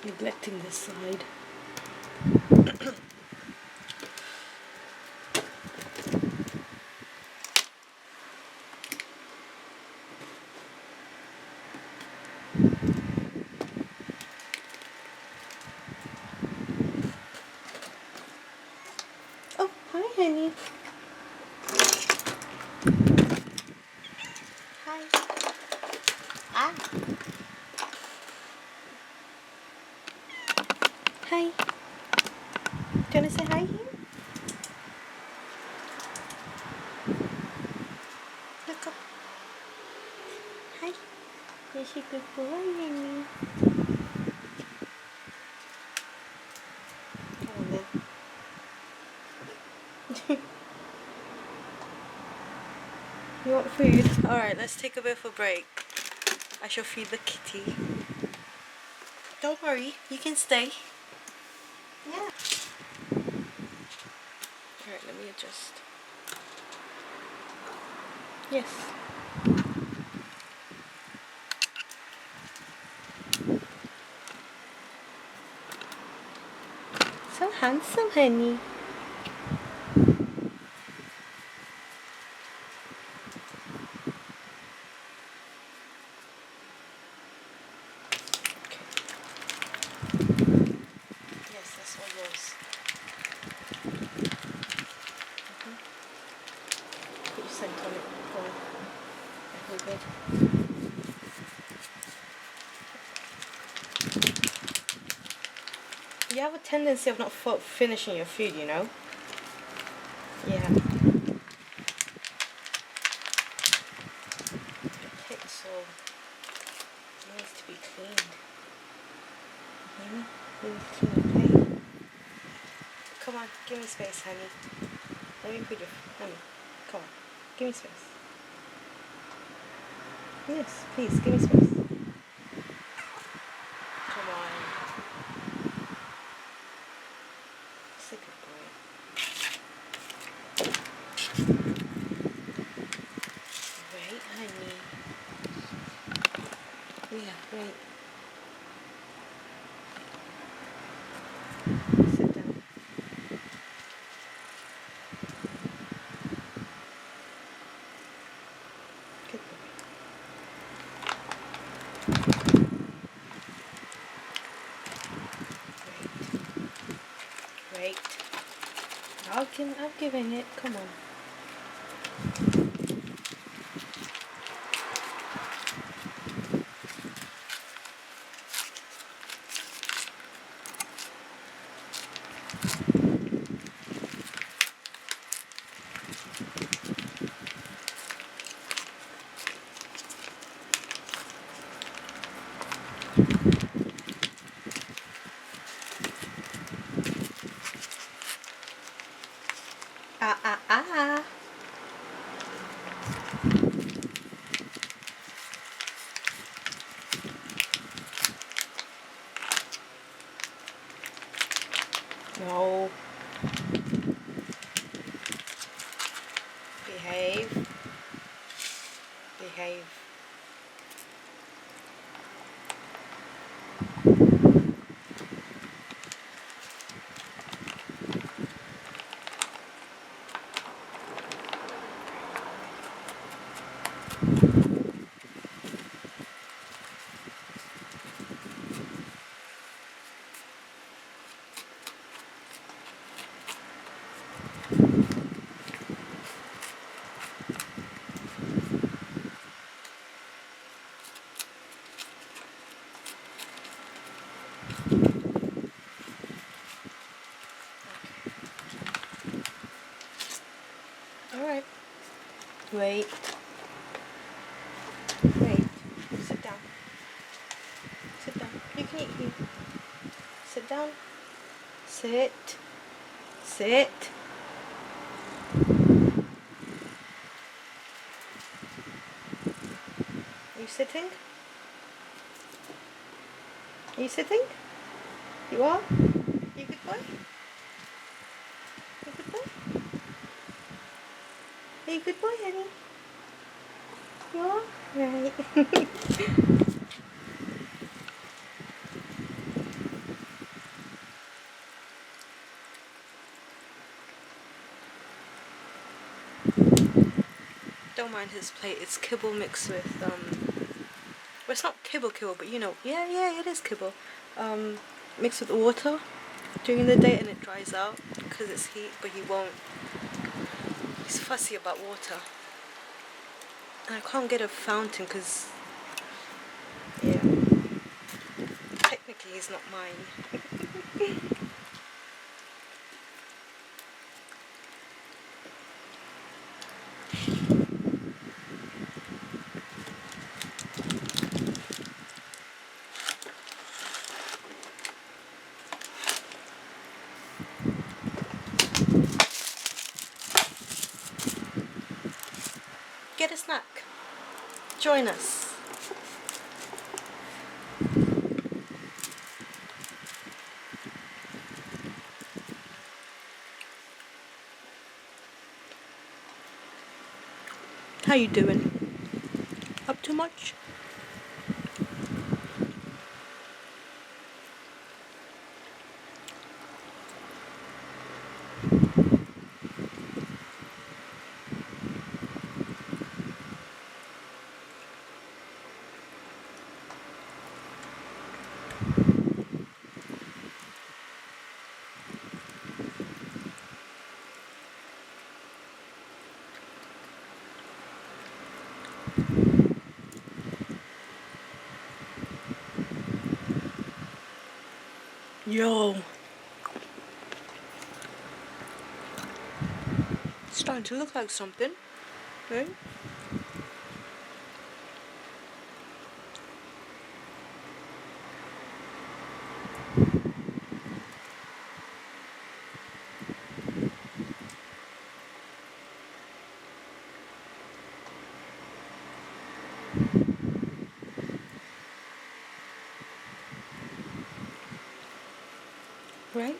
neglecting this side. Oh, hi, honey. Hi. Ah. Hi. Do you want to say hi here? Look up. Hi. Yes, you good boy, honey. Come on then. You want food? Alright, let's take a bit of a break. I shall feed the kitty. Don't worry, you can stay. Yeah. Alright, let me adjust. Yes. So handsome, honey. Yes, that's all yours. Put your scent on it. Go on. All good. You have a tendency of not finishing your food, you know? Yeah. Your pixel needs to be cleaned. You hear me? You need to clean your plate. Come on, give me space, honey. Let me put your... honey, come on. Give me space. Yes, please, give me space. Come on. It's a good boy. Wait, honey. Yeah, wait. Sit down. Good boy. Wait. I'm giving it. Come on. Ah, ah, ah. No. Behave. Behave. Alright. Wait. Wait. Sit down. Sit down. You can eat here. Sit down. Sit. Sit. Are you sitting? Are you sitting? You are? You good boy? You good boy? Are you good boy, honey? You are? Right. don't mind his plate. It's kibble mixed with well, it's not kibble, but you know, yeah, it is kibble. Mixed with water during the day, and it dries out because it's heat. But he won't. He's fussy about water, and I can't get a fountain because, yeah, technically he's not mine. Get a snack. Join us. How you doing? Up too much? Yo. It's starting to look like something, right? Right?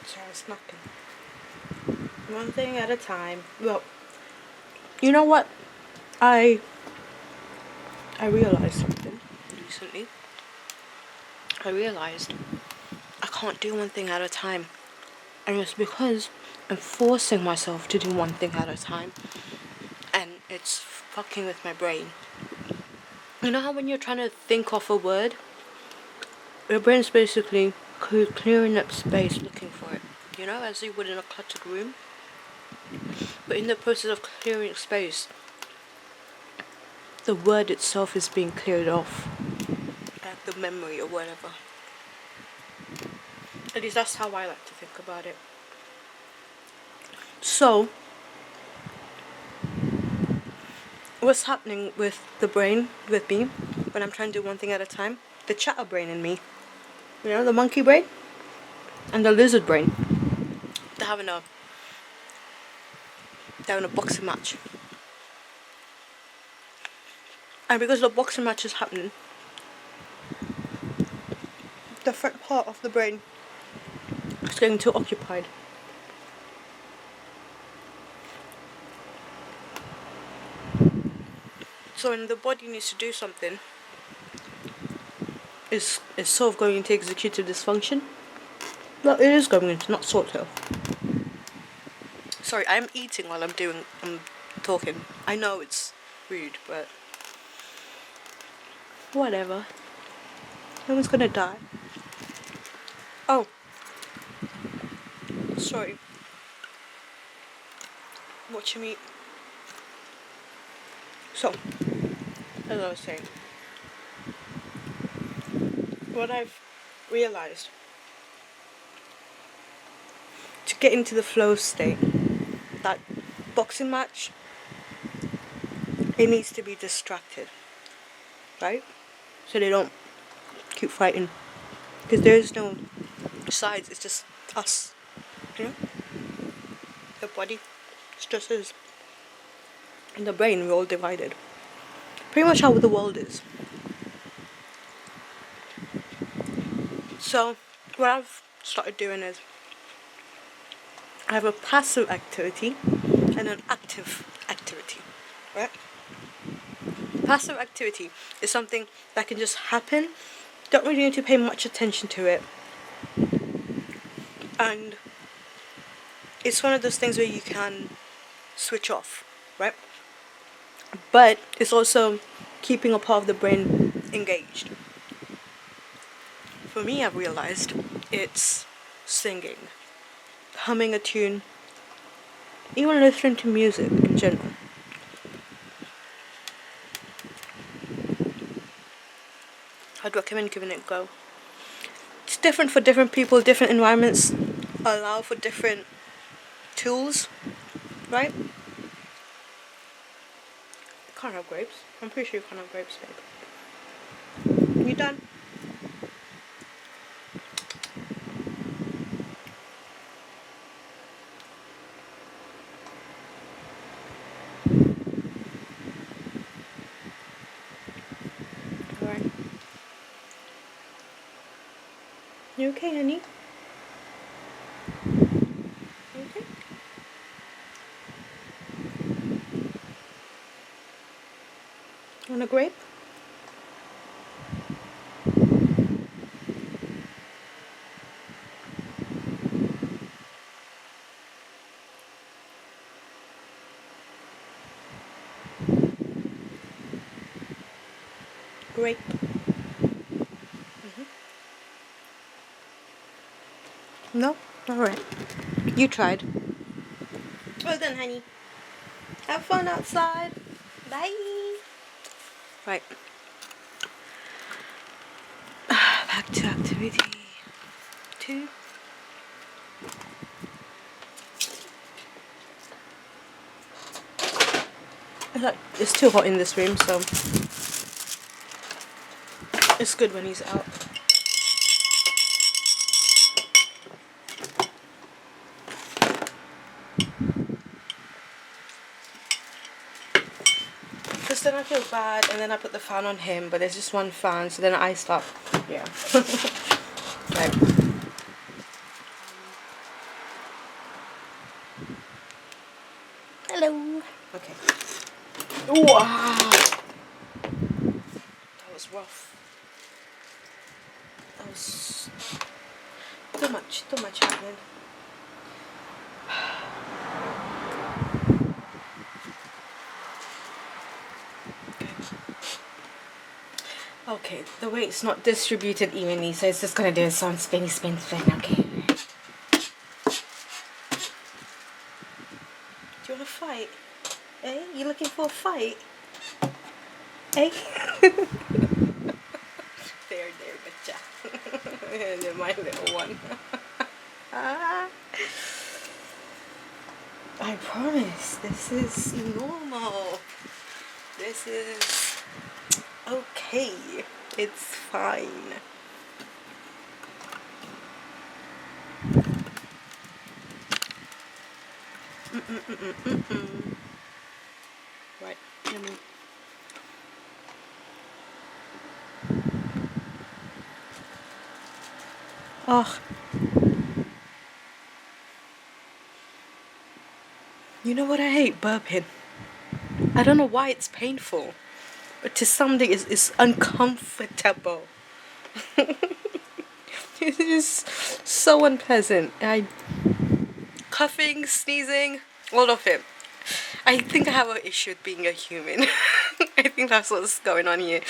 So I was knocking. One thing at a time. Well, you know what? I realized something recently. I realized I can't do one thing at a time. And it's because I'm forcing myself to do one thing at a time. And it's fucking with my brain. You know how when you're trying to think of a word, your brain's basically clearing up space looking for it. You know, as you would in a cluttered room. But in the process of clearing space, the word itself is being cleared off. Like the memory or whatever. At least that's how I like to think about it. So, what's happening with the brain, with me, when I'm trying to do one thing at a time? The chatter brain in me. You know, the monkey brain? And the lizard brain. They're having a boxing match. And because the boxing match is happening, the front part of the brain is getting too occupied. So when the body needs to do something, it's sort of going into executive dysfunction. Well, it is going into, not sort of. Sorry, I'm eating while I'm talking. I know it's rude, but whatever. No one's gonna die. Oh, sorry. Watching me. So, as I was saying, what I've realized, to get into the flow state, that boxing match, it needs to be distracted, right? So they don't keep fighting, because there is no sides. It's just us, you know. The body, it's just us, and the brain, we're all divided. Pretty much how the world is. So what I've started doing is I have a passive activity and an active activity, right? Passive activity is something that can just happen. Don't really need to pay much attention to it. And it's one of those things where you can switch off, right? But it's also keeping a part of the brain engaged. For me, I've realized it's singing, humming a tune, even listening to music in general. I'd recommend giving it a go. It's different for different people, different environments allow for different tools, right? You can't have grapes. I'm pretty sure you can't have grapes, babe. You done? Alright. You okay, honey? You okay? Want a grape? Grape. No? Alright. You tried. Well done, honey. Have fun outside. Bye. Right. Back to activity 2. It's too hot in this room, so it's good when he's out. Because then I feel bad, and then I put the fan on him, but there's just one fan, so then I stop. Yeah. Right. Hello. Okay. Wow. That was rough. That was too much happening. Okay, the weight's not distributed evenly, so it's just gonna do some spin. Okay. Do you wanna fight? Eh? You looking for a fight? Eh? there, betcha. And then my little one. I promise, this is normal. This is okay. It's fine. Right, let me. Oh. You know what I hate? Burping. I don't know why it's painful, but to somebody it's uncomfortable. It is so unpleasant. Coughing, sneezing, all of it. I think I have an issue with being a human. I think that's what's going on here.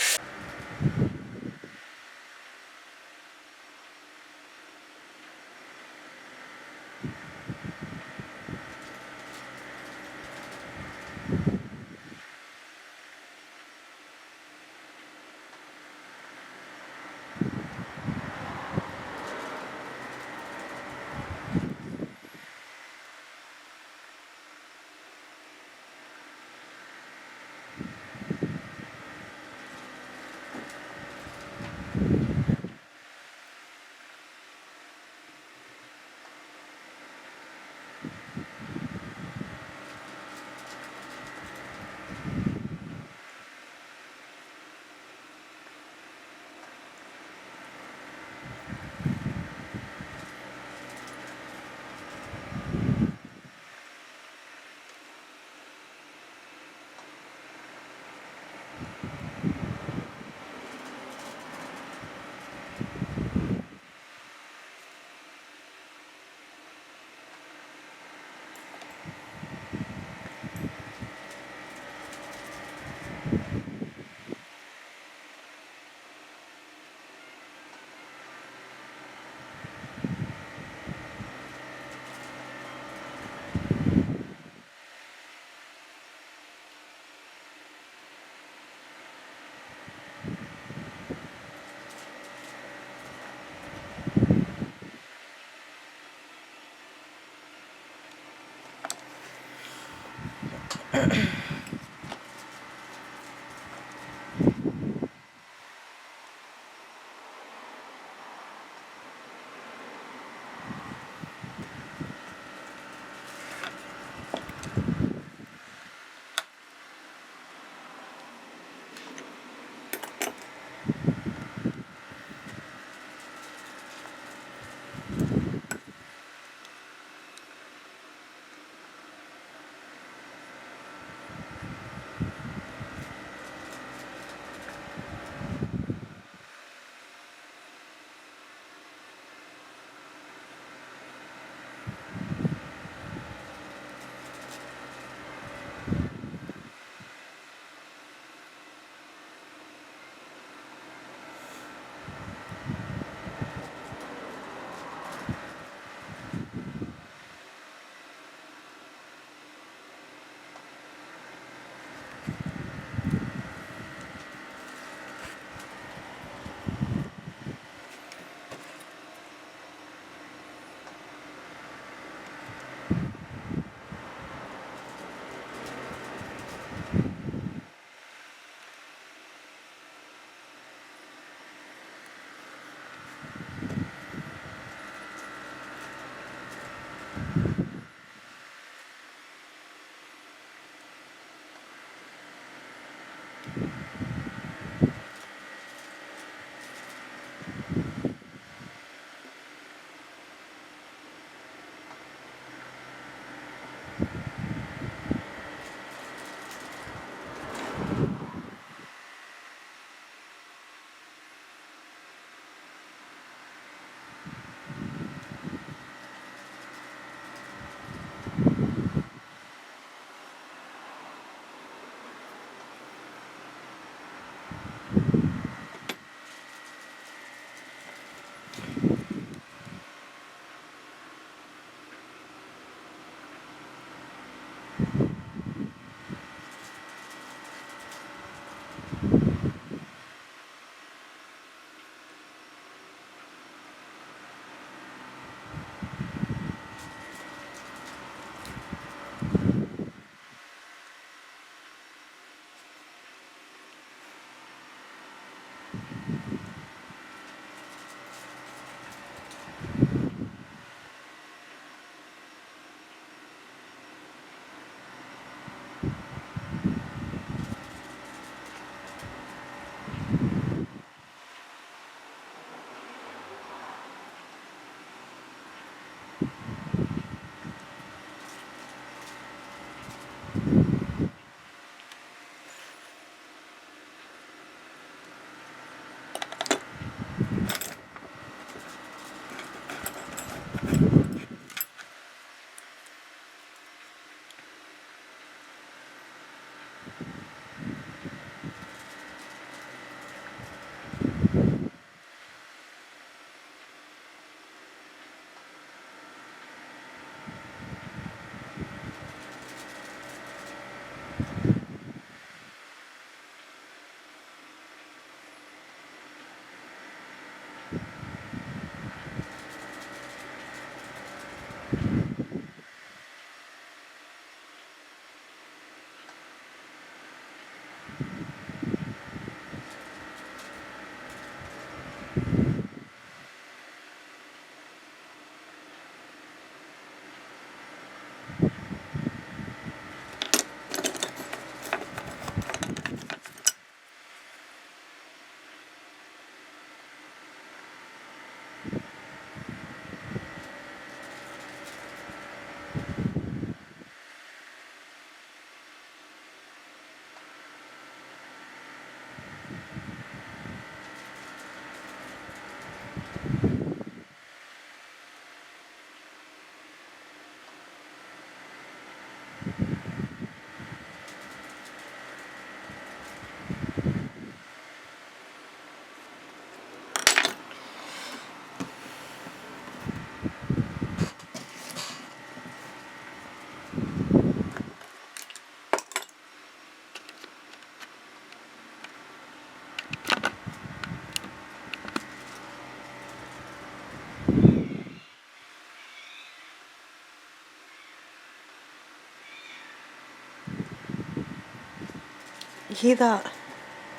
You hear that?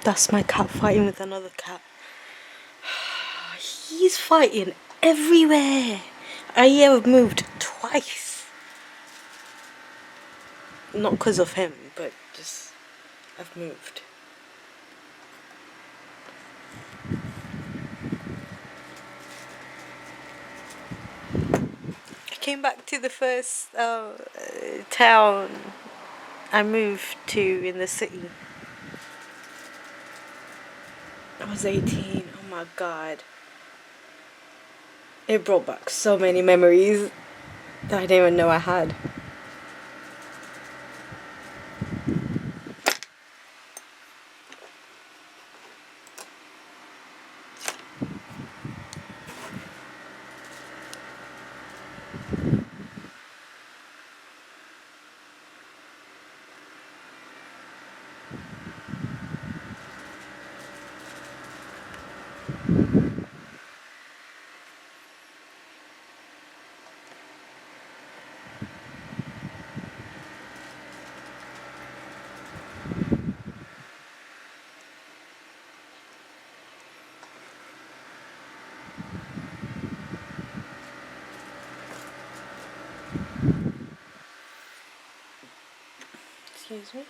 That's my cat fighting with another cat. He's fighting everywhere. I have moved twice. Not because of him, but just I've moved. I came back to the first town I moved to in the city. I was 18. Oh my god. It brought back so many memories that I didn't even know I had. Excuse me?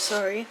Sorry.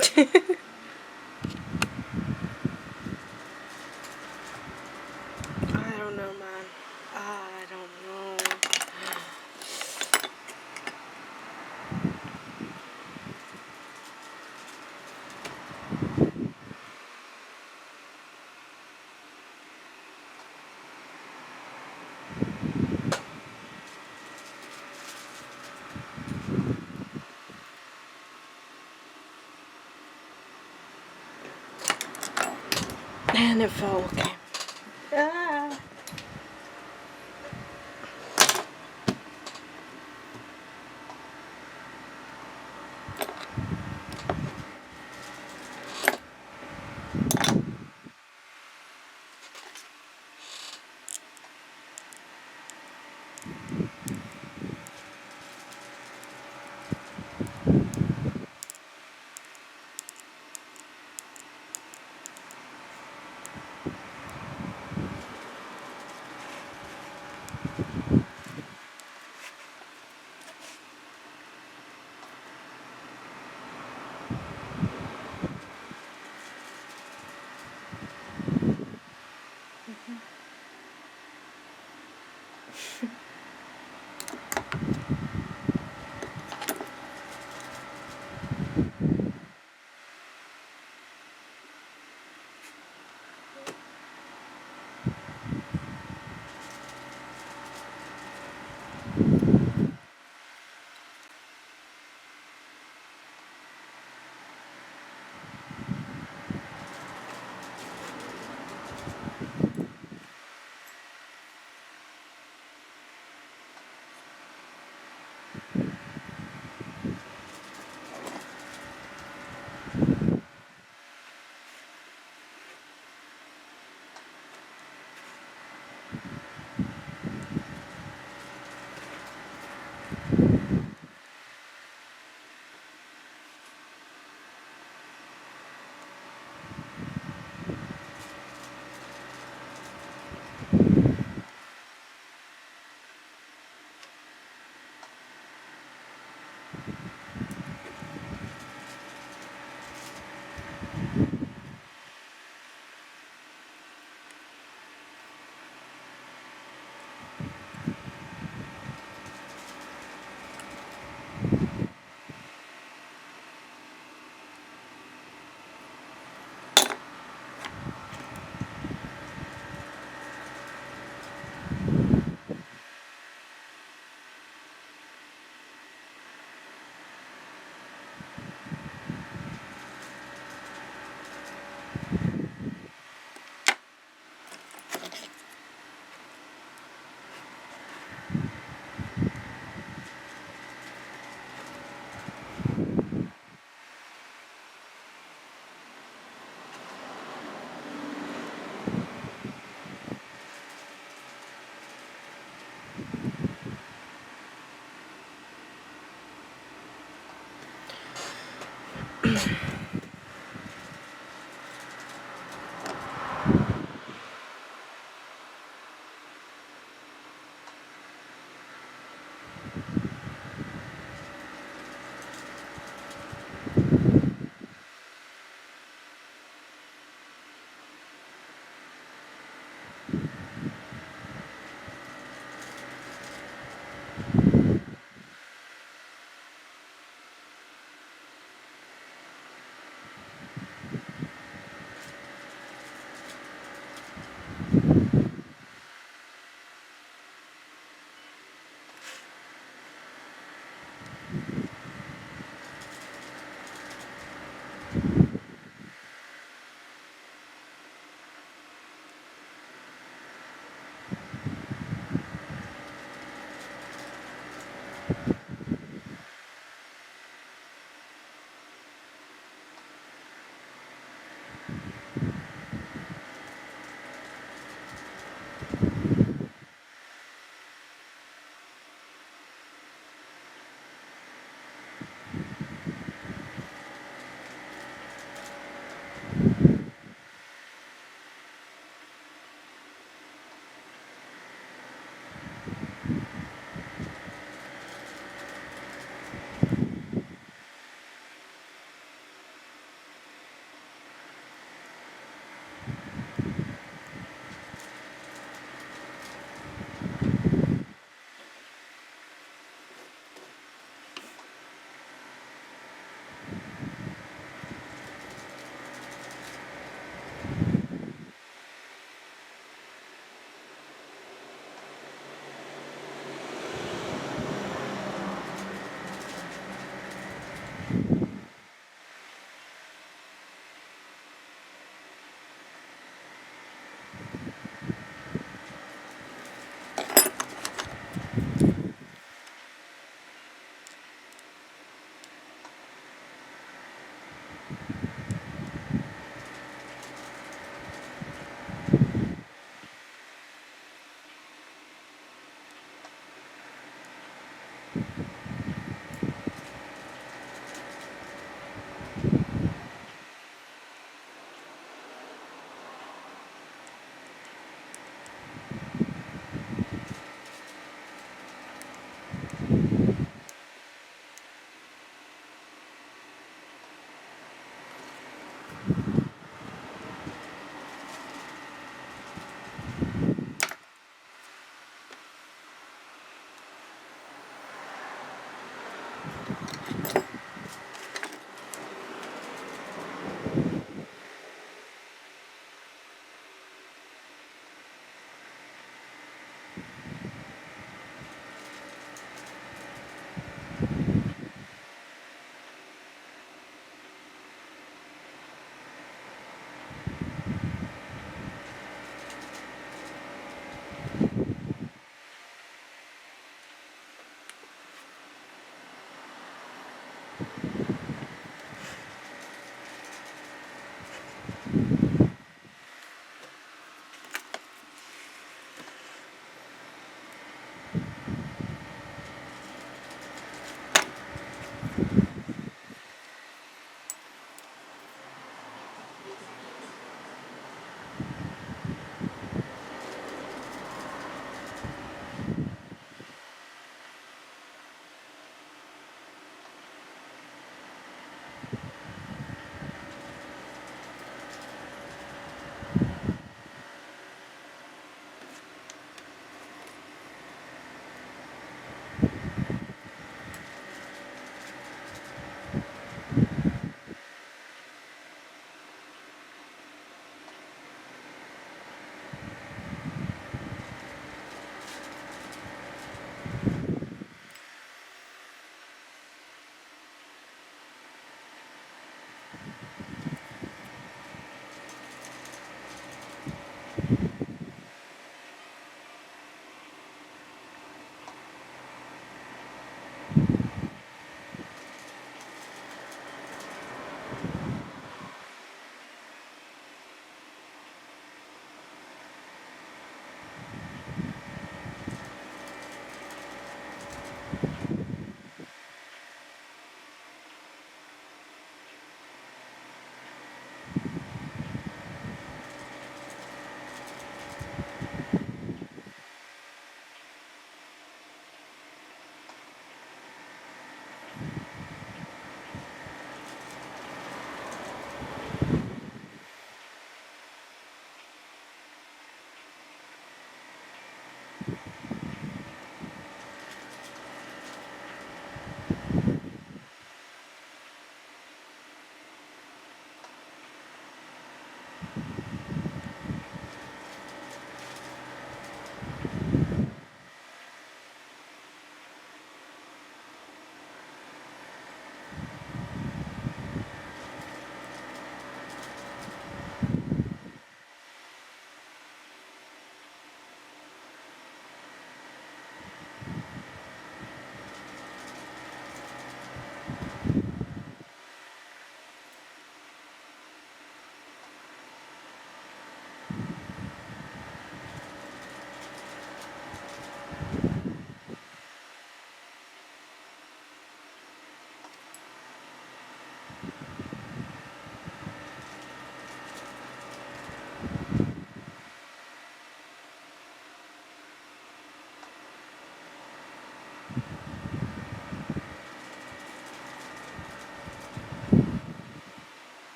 I don't know, man. I don't know. And it fell, okay. Ah.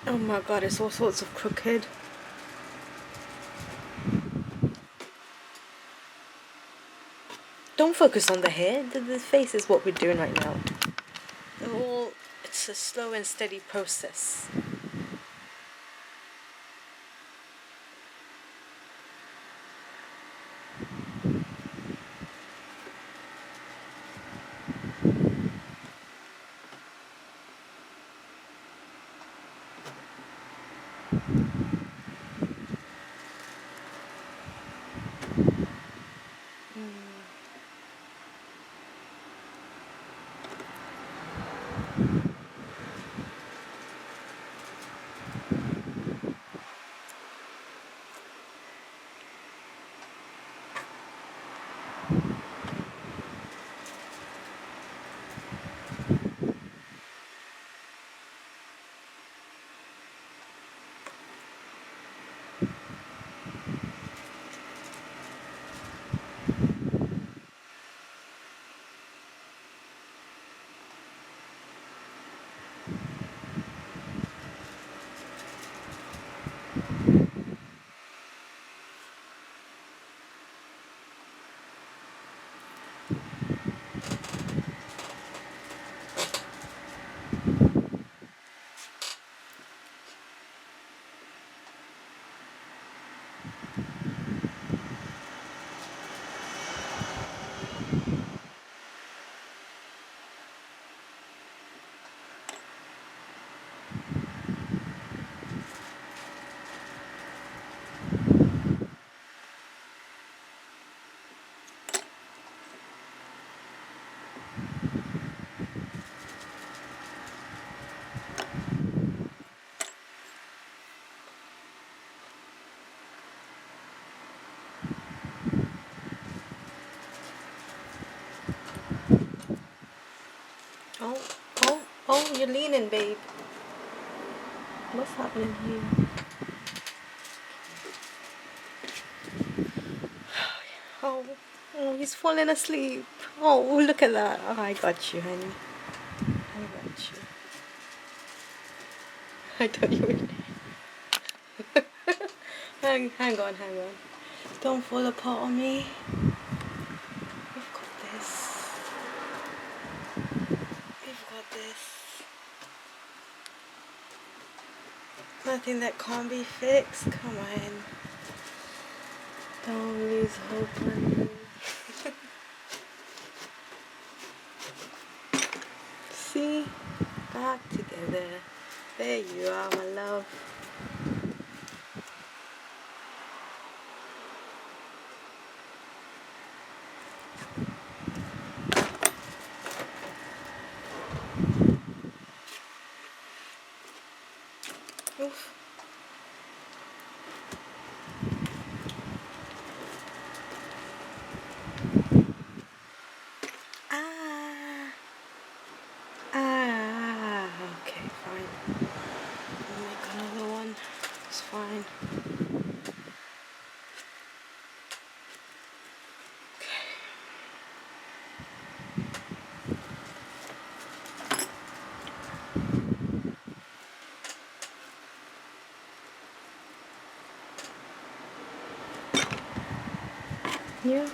Oh my god, it's all sorts of crooked. Don't focus on the hair. The face is what we're doing right now. It's a slow and steady process. Oh, oh, you're leaning, babe. What's happening here? Oh, oh, he's falling asleep. Oh, look at that. Oh, I got you, honey. I got you. I thought you would. Hang on. Don't fall apart on me. We've got this. We've got this. Nothing that can't be fixed. Come on. Don't lose hope on me. See? Back together. There you are, my love. Oof. Okay, fine. I'll make another one. It's fine. Yeah.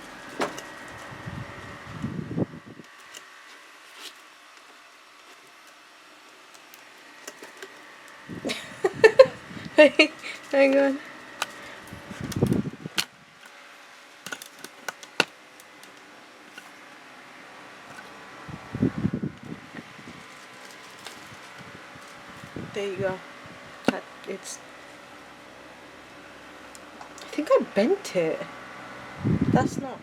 Hey, hang on. There you go. It's. I think I bent it. That's not.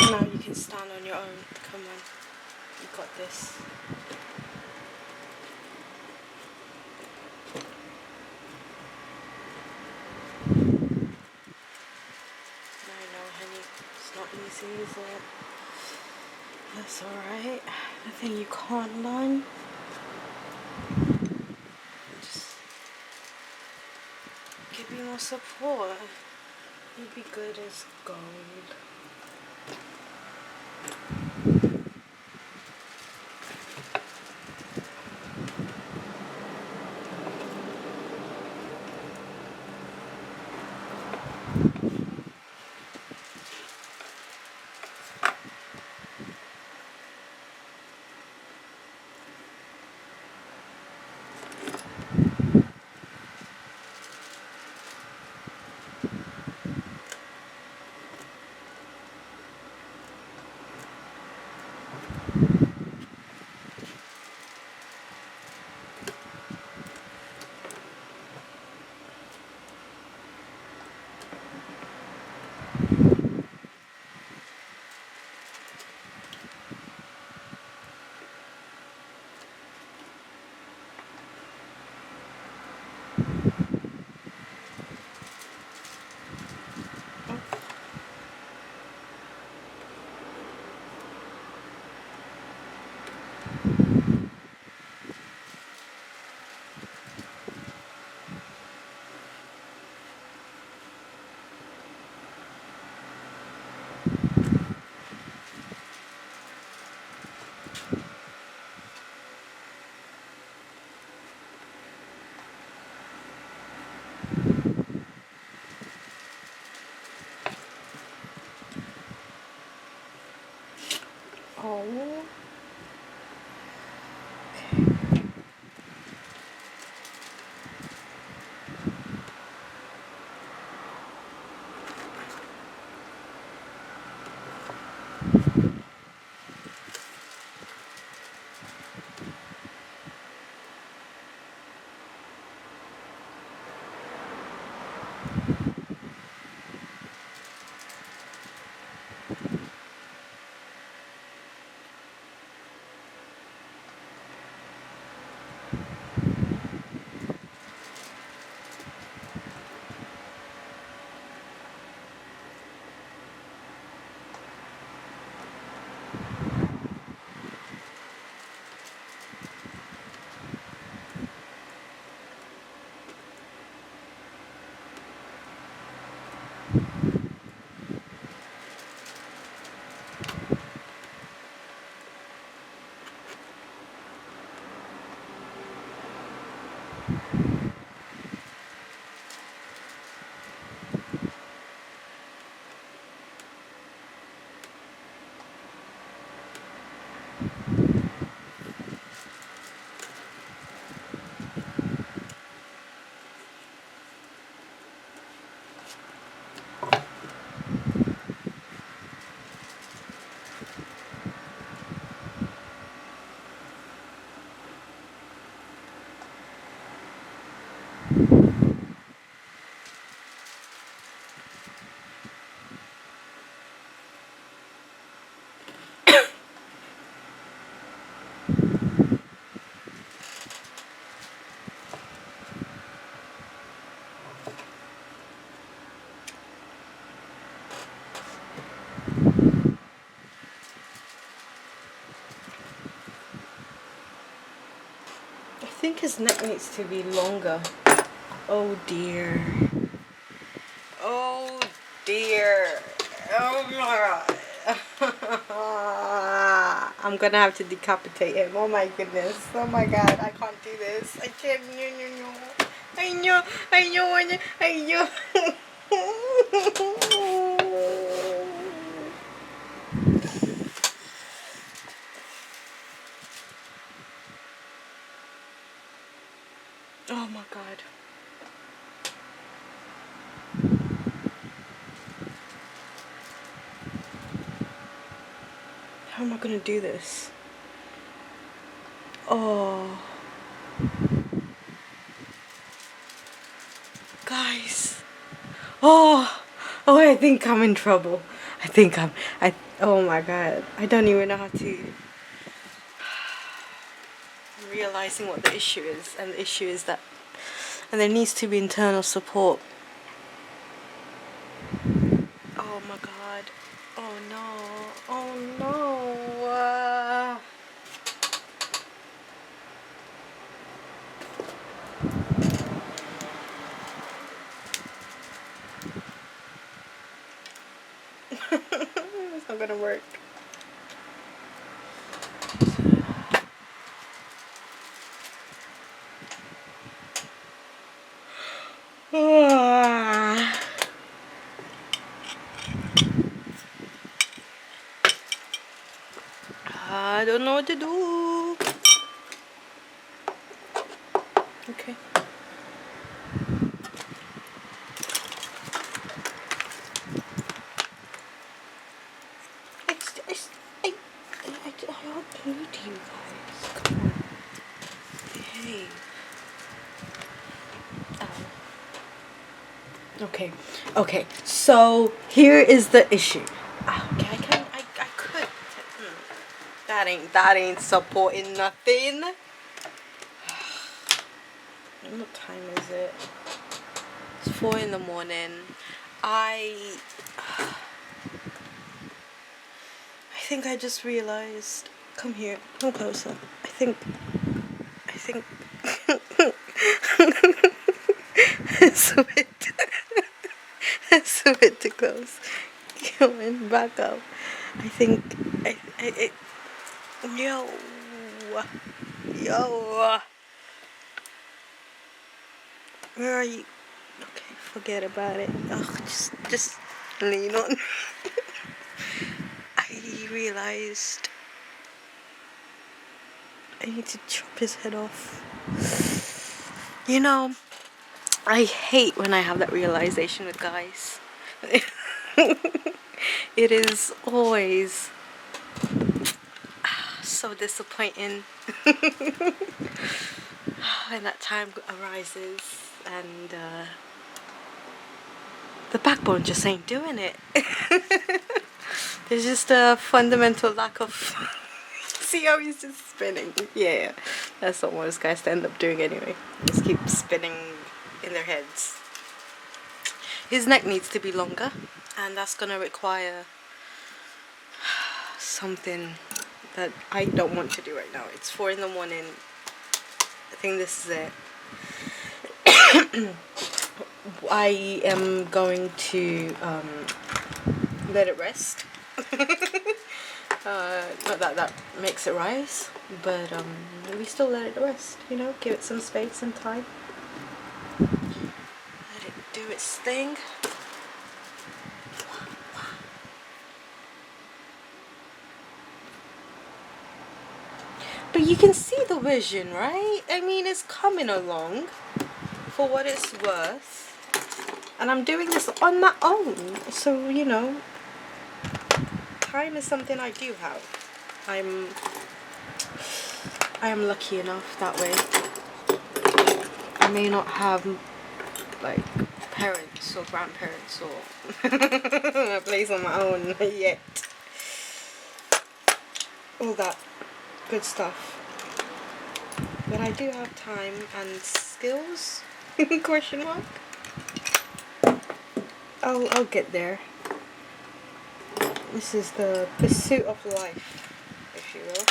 Now you can stand on your own. Come on. You got this. No, honey. It's not easy, is it? That's alright. Nothing you can't learn. Just give me more support. You'd be good as gold. Oh. I think his neck needs to be longer. Oh dear. Oh dear. Oh my god. I'm gonna have to decapitate him. Oh my goodness. Oh my god. I can't do this. I can't. No, no, no. I know. I know. I know. Oh my god. How am I gonna do this? Oh. Guys. Oh. Oh, I think I'm in trouble. I think oh my god, I don't even know how to. I'm realizing what the issue is, and the issue is that, and there needs to be internal support. Oh my god. Oh no. Oh no. It's not gonna work. I don't know what to do. Okay. I upload you guys. Come on. Hey. Okay. Okay. So here is the issue. Okay, I could. That ain't supporting nothing. What time is it? It's 4 in the morning. I think I just realized. Come here. Come closer. I think it's a bit it's a bit too close. Come on, back up. I think yo. Where are you? Okay, forget about it. Ugh, just lean on. I realized I need to chop his head off. You know, I hate when I have that realization with guys. It is always so disappointing when that time arises and the backbone just ain't doing it. There's just a fundamental lack of. See how he's just spinning? Yeah, that's what most guys end up doing anyway. Just keep spinning in their heads. His neck needs to be longer, and that's gonna require something that I don't want to do right now. It's 4 in the morning. I think this is it. I am going to let it rest. Not that makes it rise, but we still let it rest, you know, give it some space and time. Let it do its thing. But you can see the vision, right? I mean, it's coming along for what it's worth. And I'm doing this on my own. So, you know, time is something I do have. I am lucky enough that way. I may not have, like, parents or grandparents or a place on my own yet. All that good stuff. But I do have time and skills. Question mark. I'll get there. This is the pursuit of life, if you will.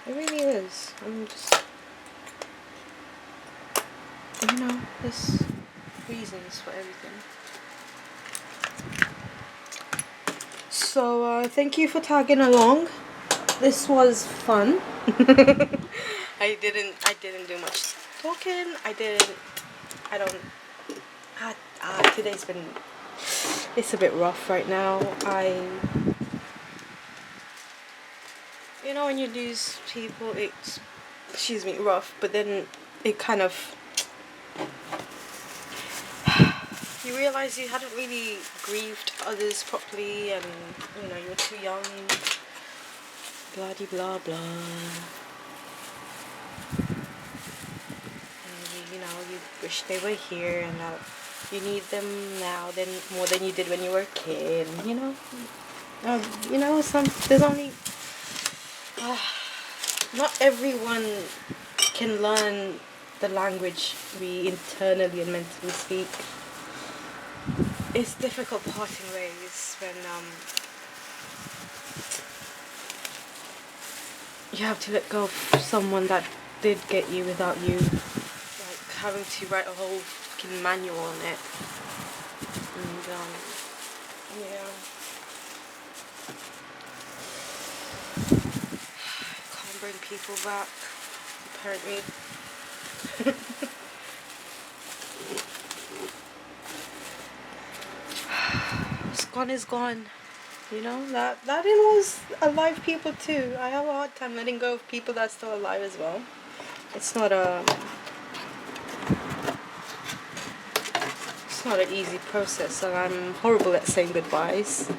It really is. I'm just, you know, there's reasons for everything. So thank you for tagging along. This was fun. I didn't do much talking. Today's been, it's a bit rough right now. You know, when you lose people, it's, excuse me, rough, but then it kind of, you realize you hadn't really grieved others properly, and, you know, you're too young, blah de blah blah. And you know, you wish they were here and that. You need them now than more than you did when you were a kid. You know, there's only not everyone can learn the language we internally and mentally speak. It's difficult parting ways when you have to let go of someone that did get you without you like having to write a whole fucking manual on it. And yeah, can't bring people back apparently. What's gone is gone. You know, that involves alive people too. I have a hard time letting go of people that's still alive as well. It's not an easy process, and I'm horrible at saying goodbyes.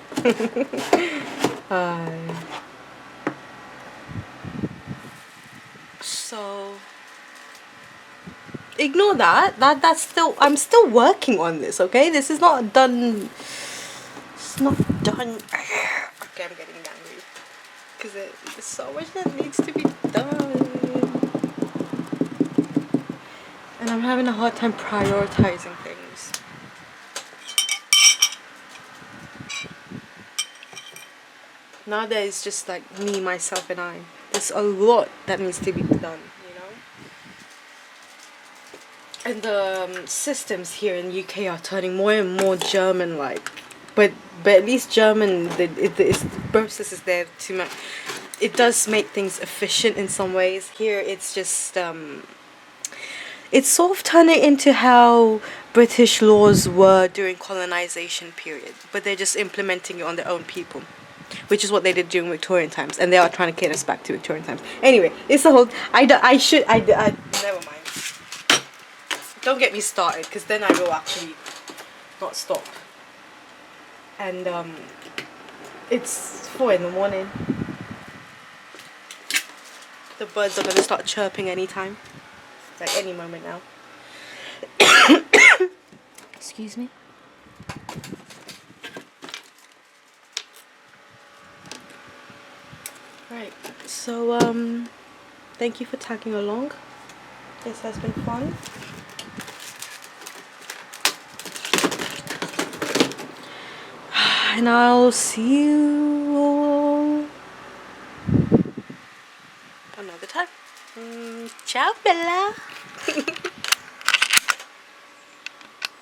So ignore that. That's still, I'm still working on this. Okay, this is not done. It's not done. Okay, I'm getting angry because there's so much that needs to be done, and I'm having a hard time prioritizing things. Now that it's just like me, myself, and I. There's a lot that needs to be done, you know. And the systems here in the UK are turning more and more German-like. But at least German, the process is there to make. It does make things efficient in some ways. Here, it's just it's sort of turning into how British laws were during colonization period, but they're just implementing it on their own people, which is what they did during Victorian times, and they are trying to get us back to Victorian times. Anyway, it's the whole. Never mind. Don't get me started, because then I will actually not stop. And it's 4 a.m. The birds are gonna start chirping anytime, like any moment now. Excuse me. Right, so thank you for tagging along. This has been fun. And I'll see you all another time. Ciao, Bella.